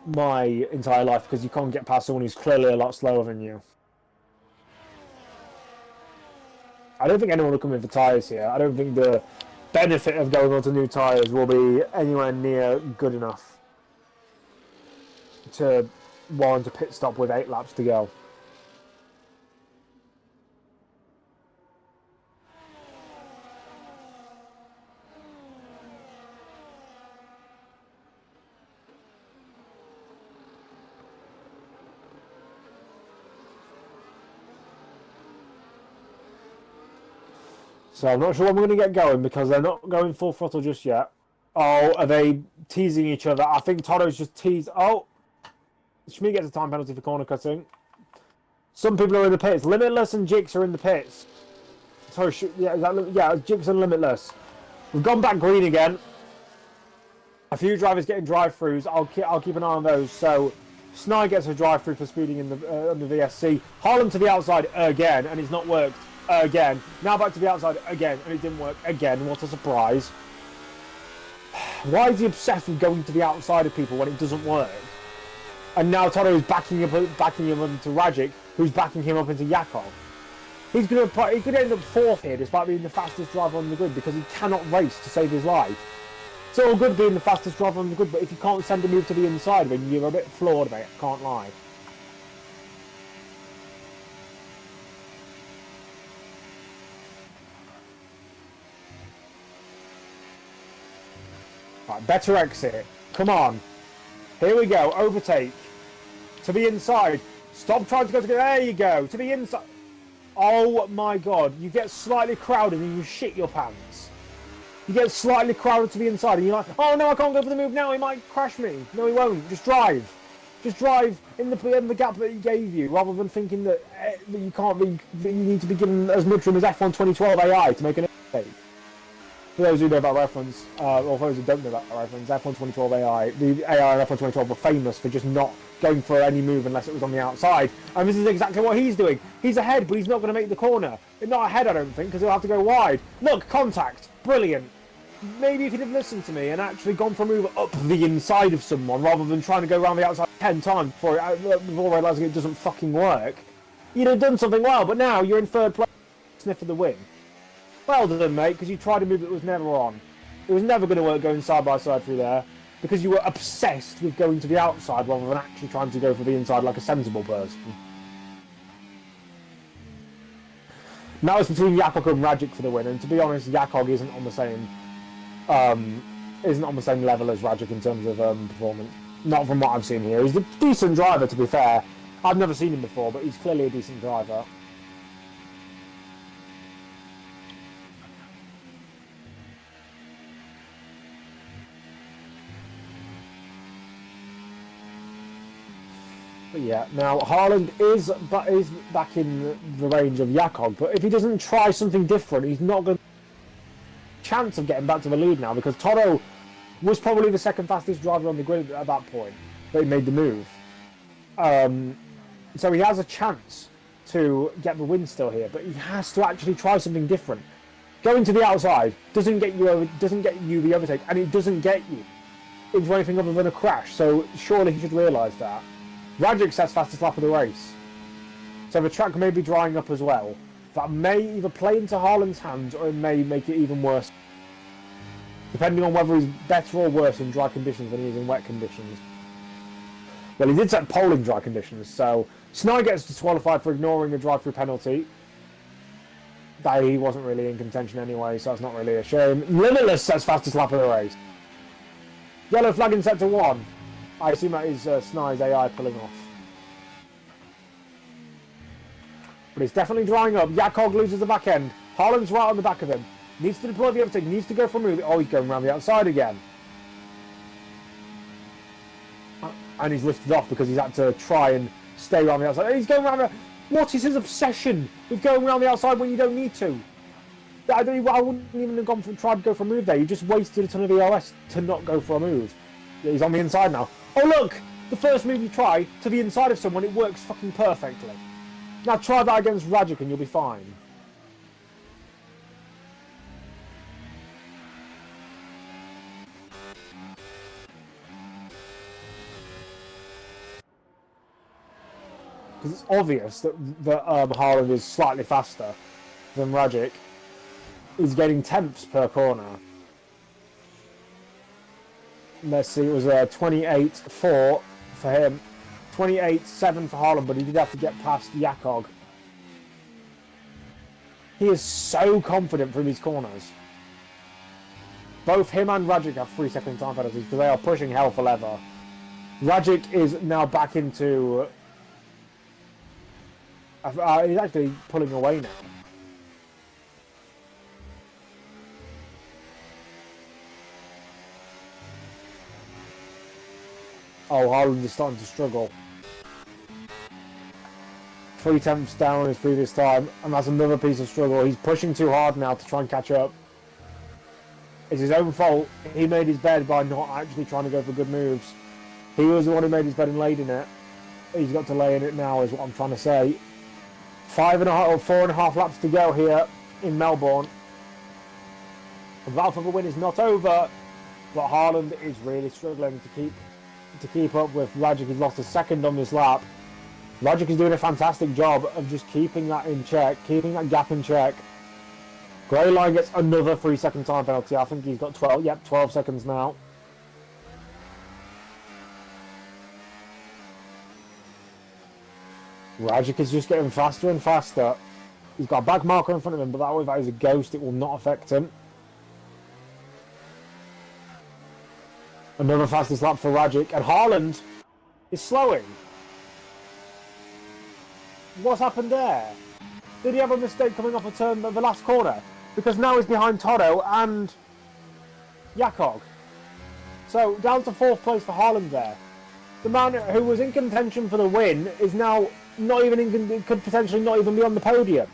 Speaker 1: my entire life because you can't get past someone who's clearly a lot slower than you. I don't think anyone will come in for tyres here. I don't think the benefit of going on to new tyres will be anywhere near good enough to warrant a pit stop with 8 laps to go. So I'm not sure when we're going to get going because they're not going full throttle just yet. Oh, are they teasing each other? I think Toto's just teased. Oh, Schmid gets a time penalty for corner cutting. Some people are in the pits. Limitless and Jix are in the pits. Sorry, yeah, Jix and Limitless. We've gone back green again. A few drivers getting drive-throughs. I'll keep an eye on those. So Snide gets a drive-through for speeding in the on the VSC. Haaland to the outside again, and it's not worked. Again. Now back to the outside again, and it didn't work again. What a surprise. Why is he obsessed with going to the outside of people when it doesn't work? And now Toto is backing him up into Rajic, who's backing him up into Yakov. He could end up 4th here despite being the fastest driver on the grid because he cannot race to save his life. It's all good being the fastest driver on the grid, but if you can't send a move to the inside, then you're a bit flawed, mate. I can't lie. Right, better exit. Come on. Here we go. Overtake. To the inside. Stop trying to go to... There you go. To the inside. Oh my god. You get slightly crowded and you shit your pants. You get slightly crowded to the inside and you're like, oh no, I can't go for the move now. He might crash me. No, he won't. Just drive. Just drive in the gap that he gave you rather than thinking that you can't be... That you need to be given as much room as F1 2012 AI to make an overtake. For those who know about reference, or for those who don't know about reference, F1 2012 AI, the AI in F1 2012 were famous for just not going for any move unless it was on the outside. And this is exactly what he's doing. He's ahead, but he's not going to make the corner. Not ahead, I don't think, because he'll have to go wide. Look, contact. Brilliant. Maybe if he'd have listened to me and actually gone for a move up the inside of someone rather than trying to go around the outside 10 times before realising it doesn't fucking work, you'd have done something well. But now you're in 3rd place, sniff for the win. Well done, mate, because you tried a move that was never on. It was never going to work going side by side through there because you were obsessed with going to the outside rather than actually trying to go for the inside like a sensible person. Now it's between Yakog and Rajic for the win, and to be honest, Yakog isn't on the same level as Rajic in terms of performance. Not from what I've seen here. He's a decent driver, to be fair. I've never seen him before, but he's clearly a decent driver. But yeah, now Haaland is back in the range of Yakov, but if he doesn't try something different, he's not going to have a chance of getting back to the lead now because Toto was probably the 2nd fastest driver on the grid at that point, but he made the move. So he has a chance to get the win still here, but he has to actually try something different. Going to the outside doesn't get you the overtake, and it doesn't get you into anything other than a crash. So surely he should realise that. Rajic sets fastest lap of the race. So the track may be drying up as well. That may either play into Haaland's hands or it may make it even worse. Depending on whether he's better or worse in dry conditions than he is in wet conditions. Well, he did set pole in dry conditions, so Sny gets disqualified for ignoring a drive-through penalty. That he wasn't really in contention anyway, so that's not really a shame. Limitless sets fastest lap of the race. Yellow flag in sector 1. I assume that is Sny's AI pulling off. But it's definitely drying up. Yakog loses the back end. Haaland's right on the back of him. Needs to deploy the overtake. Needs to go for a move. Oh, he's going around the outside again. And he's lifted off because he's had to try and stay around the outside. He's going around the... What is his obsession with going around the outside when you don't need to? I wouldn't even have tried to go for a move there. You just wasted a ton of EOS to not go for a move. Yeah, he's on the inside now. Oh, look! The first move you try to the inside of someone, it works fucking perfectly. Now try that against Rajic and you'll be fine. Because it's obvious that Haaland is slightly faster than Rajic. He's getting tenths per corner. Let's see, it was 28-4 for him. 28-7 for Haaland, but he did have to get past Yakog. He is so confident through these corners. Both him and Rajic have 3-second time penalties because they are pushing hell for leather. Rajic is now back into... he's actually pulling away now. Oh, Haaland is starting to struggle. 3 tenths down on his previous time, and that's another piece of struggle. He's pushing too hard now to try and catch up. It's his own fault. He made his bed by not actually trying to go for good moves. He was the one who made his bed and laid in it. He's got to lay in it now, is what I'm trying to say. 4.5 laps to go here in Melbourne. The battle for the win is not over, but Haaland is really struggling to keep up with Rajic. He's lost a second on this lap. Rajic is doing a fantastic job of just keeping that in check, keeping that gap in check. Grey Line gets another 3-second time penalty. I think he's got 12 seconds now. Rajic is just getting faster and faster. He's got a back marker in front of him, but that is a ghost. It will not affect him. Another fastest lap for Rajic, and Haaland is slowing. What's happened there? Did he have a mistake coming off a turn at the last corner? Because now he's behind Toto and Yakog. So down to 4th place for Haaland there. The man who was in contention for the win is now not even in, could potentially not even be on the podium.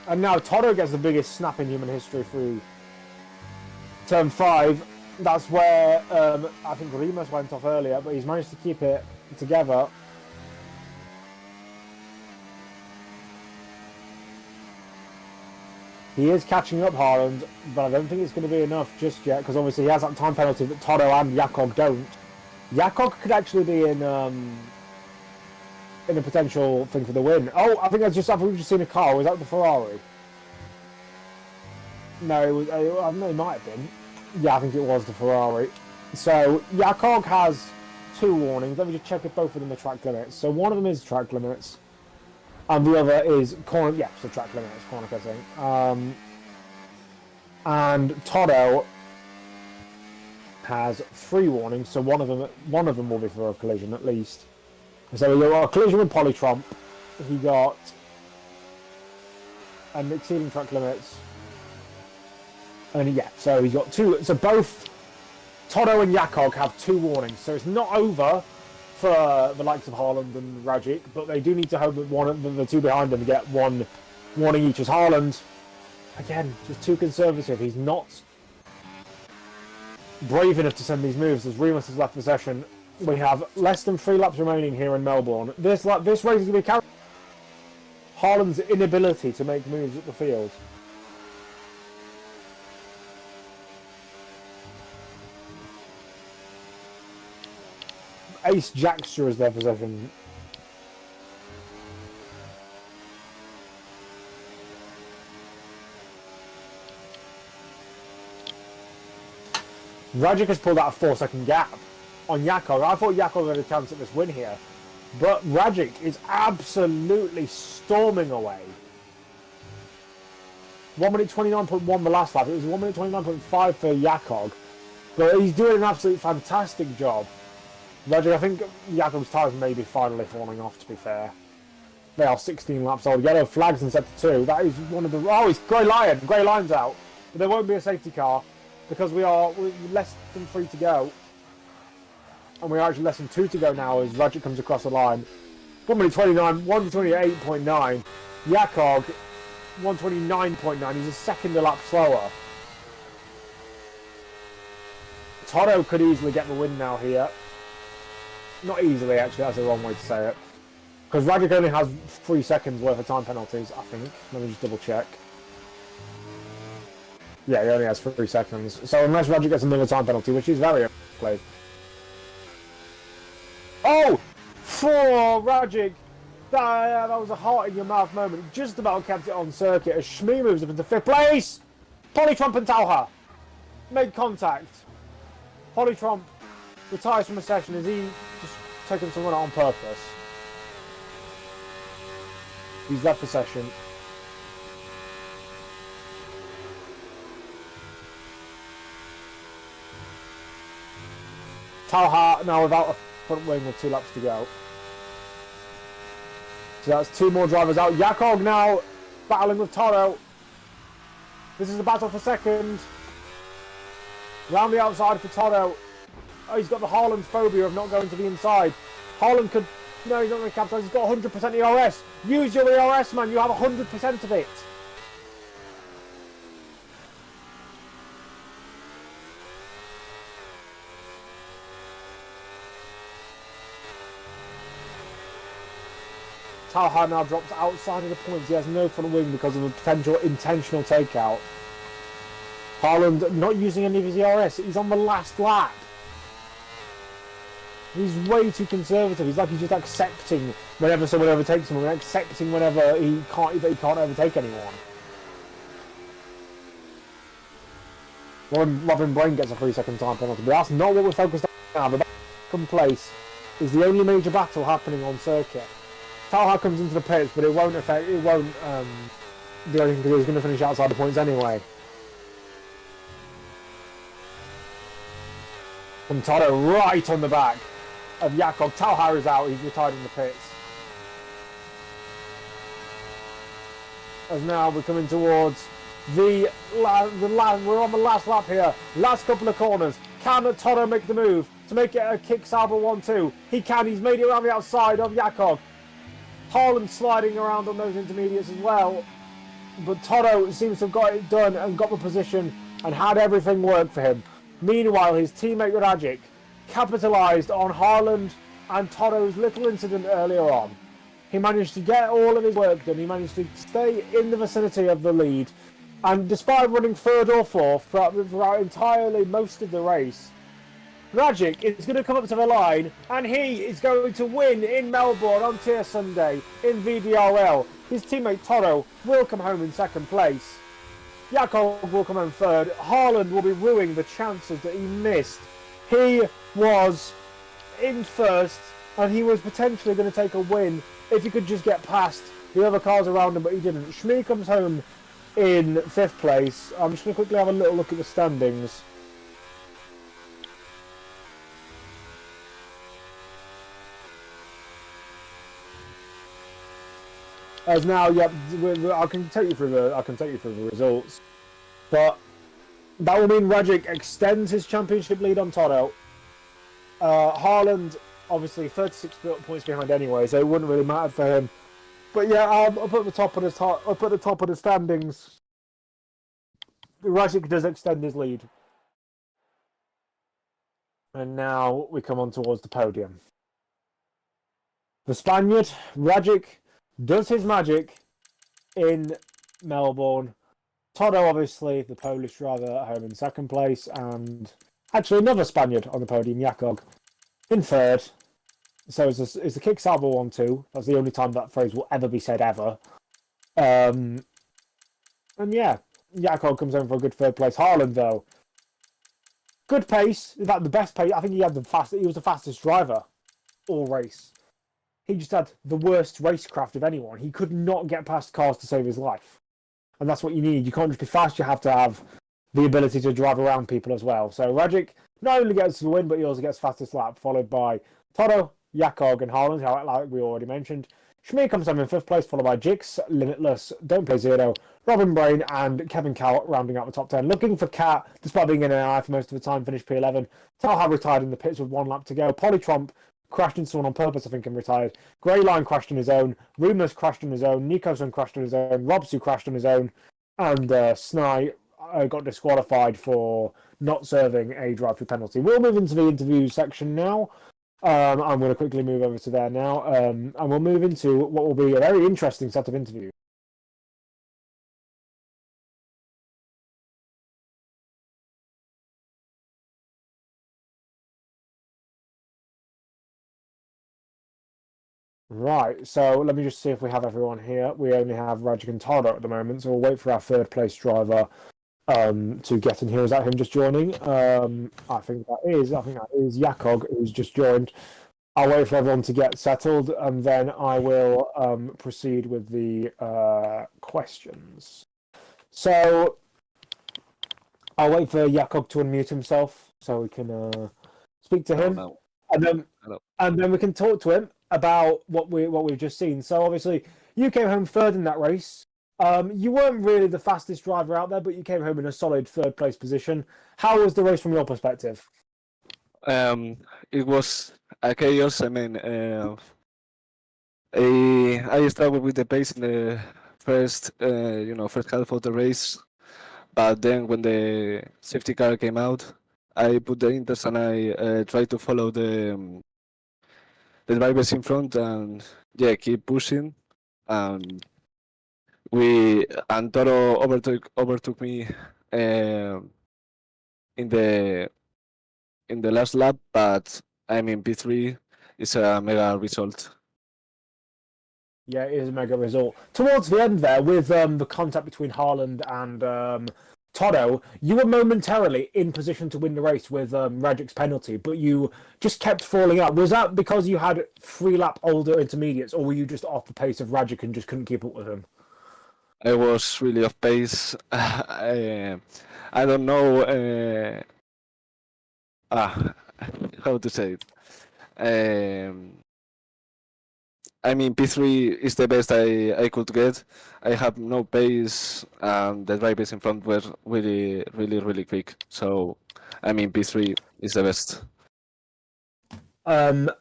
Speaker 1: And now Toto gets the biggest snap in human history through turn 5. That's where I think Rimas went off earlier, but he's managed to keep it together. He is catching up Haaland, but I don't think it's going to be enough just yet, because obviously he has that time penalty that Toto and Yakog don't. Yakog could actually be in a potential thing for the win. Oh, I think we've just seen a car. Was that the Ferrari? No, it might have been. Yeah, I think it was the Ferrari. So Yakog has 2 warnings. Let me just check if both of them are track limits. So one of them is track limits, and the other is corner. Yeah, so track limits, corner cutting. And Toto has 3 warnings. So one of them will be for a collision at least. So we got a collision with Polytromp. He got an exceeding track limits. And yeah, so he's got 2. So both Toto and Yakog have 2 warnings. So it's not over for the likes of Haaland and Rajic, but they do need to hope that one of the 2 behind them get 1 warning each. As Haaland, again, just too conservative. He's not brave enough to send these moves. As Remus has left the session, we have less than 3 laps remaining here in Melbourne. This race is going to be carried. Haaland's inability to make moves at the field. Ace Jackster is their possession. Rajic has pulled out a 4-second gap on Yakov. I thought Yakov had a chance at this win here. But Rajic is absolutely storming away. 1 minute 29.1 the last lap. It was 1 minute 29.5 for Yakov. But he's doing an absolutely fantastic job. Rajic, I think Yakov's tyres may be finally falling off, to be fair. They are 16 laps old. Yellow flags in sector 2. That is one of the... Oh, it's Grey Lion. Grey Lion's out. But there won't be a safety car because we're less than 3 to go. And we're actually less than 2 to go now as Rajic comes across the line. 1 minute 29, 1:28.9. Yakov, 1:29.9. He's a second a lap slower. Toto could easily get the win now here. Not easily, actually. That's the wrong way to say it. Because Rajic only has 3 seconds worth of time penalties, I think. Let me just double check. Yeah, he only has 3 seconds. So unless Rajic gets another time penalty, which is very unlikely. Oh! For Rajic! That was a heart-in-your-mouth moment. Just about kept it on circuit as Shmi moves up into 5th place! Polytrump and Talha made contact. Polytrump retires from a session as he just taken someone out on purpose. He's left the session. Talha now without a front wing with 2 laps to go. So that's 2 more drivers out. Yakov now battling with Toro. This is a battle for second. Round the outside for Toro. Oh, he's got the Haaland phobia of not going to the inside. Haaland could... No, he's not going to capitalise. He's got 100% ERS. Use your ERS, man. You have 100% of it. Talha now drops outside of the points. He has no front wing because of a potential intentional takeout. Haaland not using any of his ERS. He's on the last lap. He's way too conservative. He's like he's just accepting whenever someone overtakes him, and accepting whenever he can't overtake anyone. Robin Brain gets a 3-second time penalty, but that's not what we're focused on now. The second place is the only major battle happening on circuit. Talha comes into the pits, but it won't affect. It won't do anything because he's going to finish outside the points anyway. From Toto right on the back of Yakov. Talha is out. He's retired in the pits. As now we're coming towards we're on the last lap here. Last couple of corners. Can Toto make the move to make it a kick Sauber 1-2? He can. He's made it around the outside of Yakov. Haaland sliding around on those intermediates as well. But Toto seems to have got it done and got the position and had everything work for him. Meanwhile, his teammate Rajic capitalised on Haaland and Toto's little incident earlier on. He managed to get all of his work done. He managed to stay in the vicinity of the lead. And despite running 3rd or 4th throughout entirely most of the race, Rajic is going to come up to the line and he is going to win in Melbourne on Tier Sunday in VDRL. His teammate Toto will come home in 2nd place. Yakov will come home 3rd. Haaland will be ruining the chances that he missed. He was in 1st and he was potentially going to take a win if he could just get past the other cars around him, but he didn't. Shmi comes home in 5th place. I'm just going to quickly have a little look at the standings. As now, yep, I can take you through the results, but that will mean Rajic extends his championship lead on Toto. Haaland, obviously, 36 points behind anyway, so it wouldn't really matter for him. But yeah, up at the top of the standings, Rajic does extend his lead, and now we come on towards the podium. The Spaniard Rajic does his magic in Melbourne. Toto, obviously, the Polish driver, at home in 2nd place, and actually another Spaniard on the podium, Yakov, in 3rd. So it's the kick Sauber 1-2. That's the only time that phrase will ever be said ever. And yeah, Yakov comes home for a good 3rd place. Haaland, though, good pace. In fact, the best pace. I think he had the fastest. He was the fastest driver all race. He just had the worst racecraft of anyone. He could not get past cars to save his life. And that's what you need. You can't just be fast, you have to have the ability to drive around people as well. So Rajic not only gets the win, but he also gets fastest lap, followed by Toto, Jakog, and Haaland, like we already mentioned. Schmier comes in 5th place, followed by Jix, Limitless, Don't Play Zero, Robin Brain, and Kevin Cal rounding out the top 10. Looking for Cat, despite being in an eye for most of the time, finished P11. Talha retired in the pits with 1 lap to go. Polytromp crashed into someone on purpose, I think, and retired. Greyline crashed on his own. Rumors crashed on his own. Nicoson crashed on his own. Robsu crashed on his own. And Sny got disqualified for not serving a drive-through penalty. We'll move into the interview section now. I'm going to quickly move over to there now. And we'll move into what will be a very interesting set of interviews. Right, so let me just see if we have everyone here. We only have Rajic and Tado at the moment, so we'll wait for our 3rd place driver to get in here. Is that him just joining? I think that is Jakog, who's just joined. I'll wait for everyone to get settled, and then I will proceed with the questions. So I'll wait for Jakog to unmute himself so we can speak to him, and then we can talk to him about what we've just seen. So obviously, you came home 3rd in that race. You weren't really the fastest driver out there, but you came home in a solid 3rd place position. How was the race from your perspective?
Speaker 2: It was a chaos. I mean, I struggled with the pace in the first half of the race, but then when the safety car came out, I put the inters and I tried to follow the drivers in front and keep pushing. And Toro overtook me in the last lap, but I mean P3 is a mega result.
Speaker 1: Yeah, it is a mega result. Towards the end there, with the contact between Haaland and Toto, you were momentarily in position to win the race with Rajic's penalty, but you just kept falling out. Was that because you had 3-lap older intermediates, or were you just off the pace of Rajic and just couldn't keep up with him?
Speaker 2: I was really off pace. I don't know how to say it. I mean, P3 is the best I could get. I have no pace, and the drivers in front were really, really, really quick. So, I mean, P3 is the best.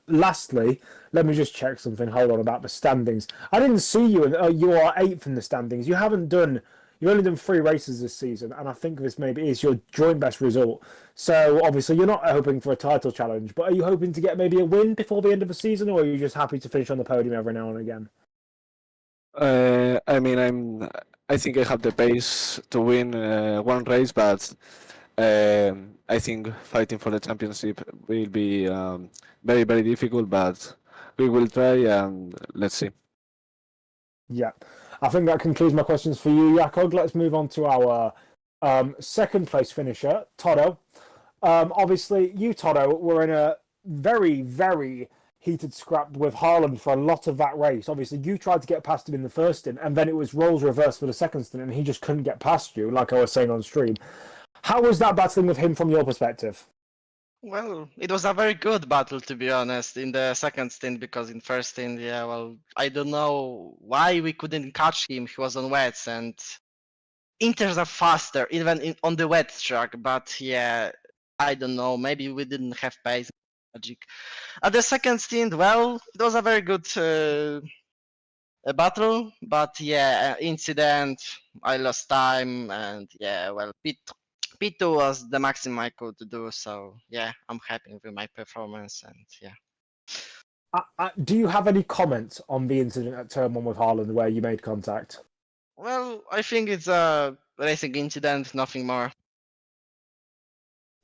Speaker 1: Lastly, let me just check something. Hold on about the standings. I didn't see you. You are 8th in the standings. You've only done 3 races this season, and I think this maybe is your joint best result. So obviously you're not hoping for a title challenge, but are you hoping to get maybe a win before the end of the season, or are you just happy to finish on the podium every now and again?
Speaker 2: I mean, I think I have the pace to win one race, but I think fighting for the championship will be very, very difficult, but we will try and let's see.
Speaker 1: Yeah, I think that concludes my questions for you, Jakog. Let's move on to our 2nd place finisher, Toto. Obviously, you, Toto, were in a very, very heated scrap with Haaland for a lot of that race. Obviously, you tried to get past him in the first stint, and then it was roles reversed for the second stint, and he just couldn't get past you, like I was saying on stream. How was that battling with him from your perspective?
Speaker 3: Well, it was a very good battle, to be honest, in the second stint, because in first stint, I don't know why we couldn't catch him. He was on wets, and Inters are faster, even on the wet track, but I don't know, maybe we didn't have pace. Magic. At the second stint, well, it was a very good battle, but incident, I lost time, and P2 was the maximum I could do, so I'm happy with my performance, and
Speaker 1: do you have any comments on the incident at turn 1 with Haaland where you made contact?
Speaker 3: Well, I think it's a racing incident, nothing more.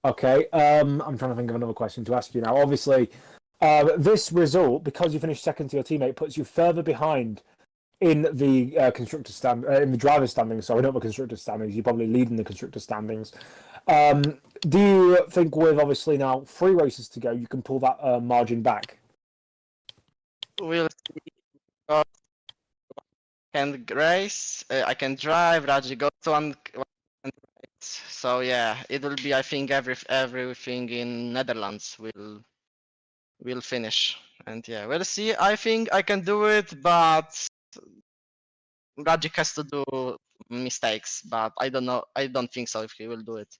Speaker 1: Okay, I'm trying to think of another question to ask you now. Obviously, this result, because you finished second to your teammate, puts you further behind in the in the driver's standings. Sorry, not the constructor standings. You're probably leading the constructor standings. Do you think with obviously now 3 races to go, you can pull that margin back?
Speaker 3: We'll see. I can race, I can drive, Raji goes one. So yeah, it will be, I think, everything in Netherlands will finish. And yeah, we'll see. I think I can do it, but Raji has to do mistakes, but I don't know. I don't think so if he will do it.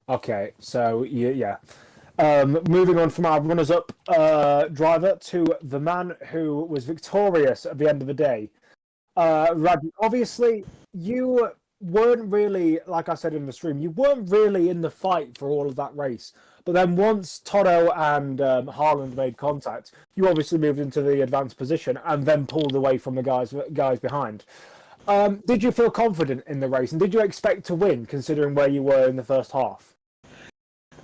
Speaker 1: Okay, so yeah. Moving on from our runners-up driver to the man who was victorious at the end of the day. Raji, obviously, you weren't really, like I said in the stream, you weren't really in the fight for all of that race. But then once Toto and Haaland made contact, you obviously moved into the advanced position and then pulled away from the guys behind. Did you feel confident in the race, and did you expect to win, considering where you were in the first half?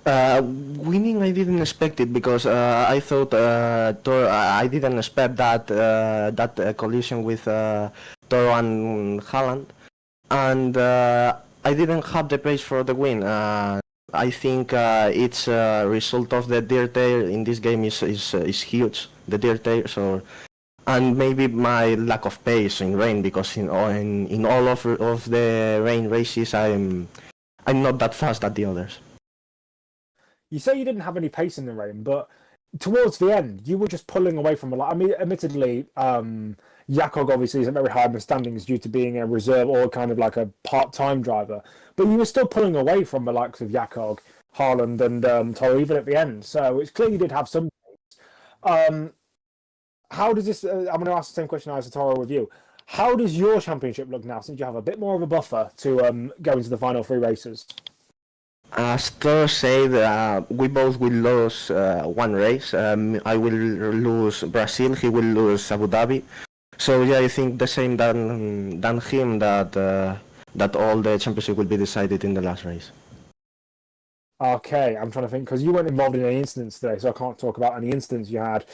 Speaker 4: Winning, I didn't expect it because I thought I didn't expect that collision with Toro and Haaland, and I didn't have the pace for the win. I think it's a result of the dirt air in this game is huge. The dirt air, so and maybe my lack of pace in rain, because in all of the rain races I'm not that fast as the others.
Speaker 1: You say you didn't have any pace in the rain, but towards the end, you were just pulling away from a lot. I mean, admittedly, Jakog obviously isn't very high in the standings due to being a reserve or kind of like a part-time driver, but you were still pulling away from the likes of Jakog, Haaland, and Toro even at the end. So it's clear you did have some pace. How does this? I'm going to ask the same question I asked Toro with you. How does your championship look now, since you have a bit more of a buffer to go into the final 3 races?
Speaker 4: As Thor said, we both will lose one race. I will lose Brazil, he will lose Abu Dhabi. So yeah, I think the same than him, that all the championship will be decided in the last race.
Speaker 1: Okay, I'm trying to think, because you weren't involved in any incidents today, so I can't talk about any incidents you had.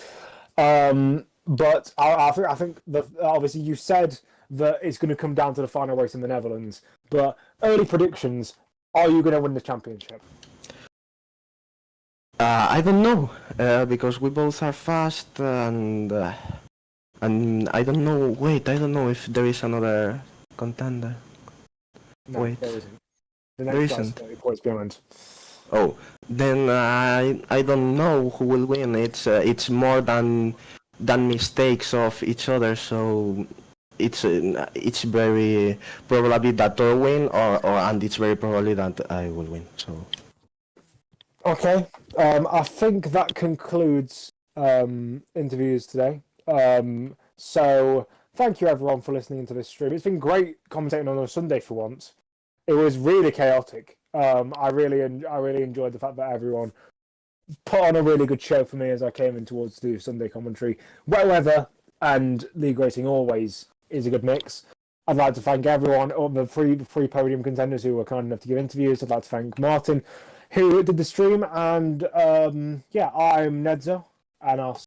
Speaker 1: But I think that obviously you said that it's going to come down to the final race in the Netherlands. But early predictions, are you going to win the championship?
Speaker 4: I don't know, because we both are fast, and I don't know. Wait, I don't know if there is another contender.
Speaker 1: No,
Speaker 4: Wait,
Speaker 1: there isn't. The
Speaker 4: there
Speaker 1: next guy's
Speaker 4: isn't.
Speaker 1: 30 points behind.
Speaker 4: Oh, then I don't know who will win. It's more than mistakes of each other. So it's very probably that Thor win, and it's very probably that I will win. So
Speaker 1: Okay, I think that concludes interviews today. So thank you everyone for listening to this stream. It's been great commentating on a Sunday for once. It was really chaotic. I really enjoyed the fact that everyone put on a really good show for me as I came in towards the Sunday commentary. Wet weather and league racing always is a good mix. I'd like to thank everyone, all the three podium contenders who were kind enough to give interviews. I'd like to thank Martin, who did the stream, and yeah, I'm Nedzo, and I'll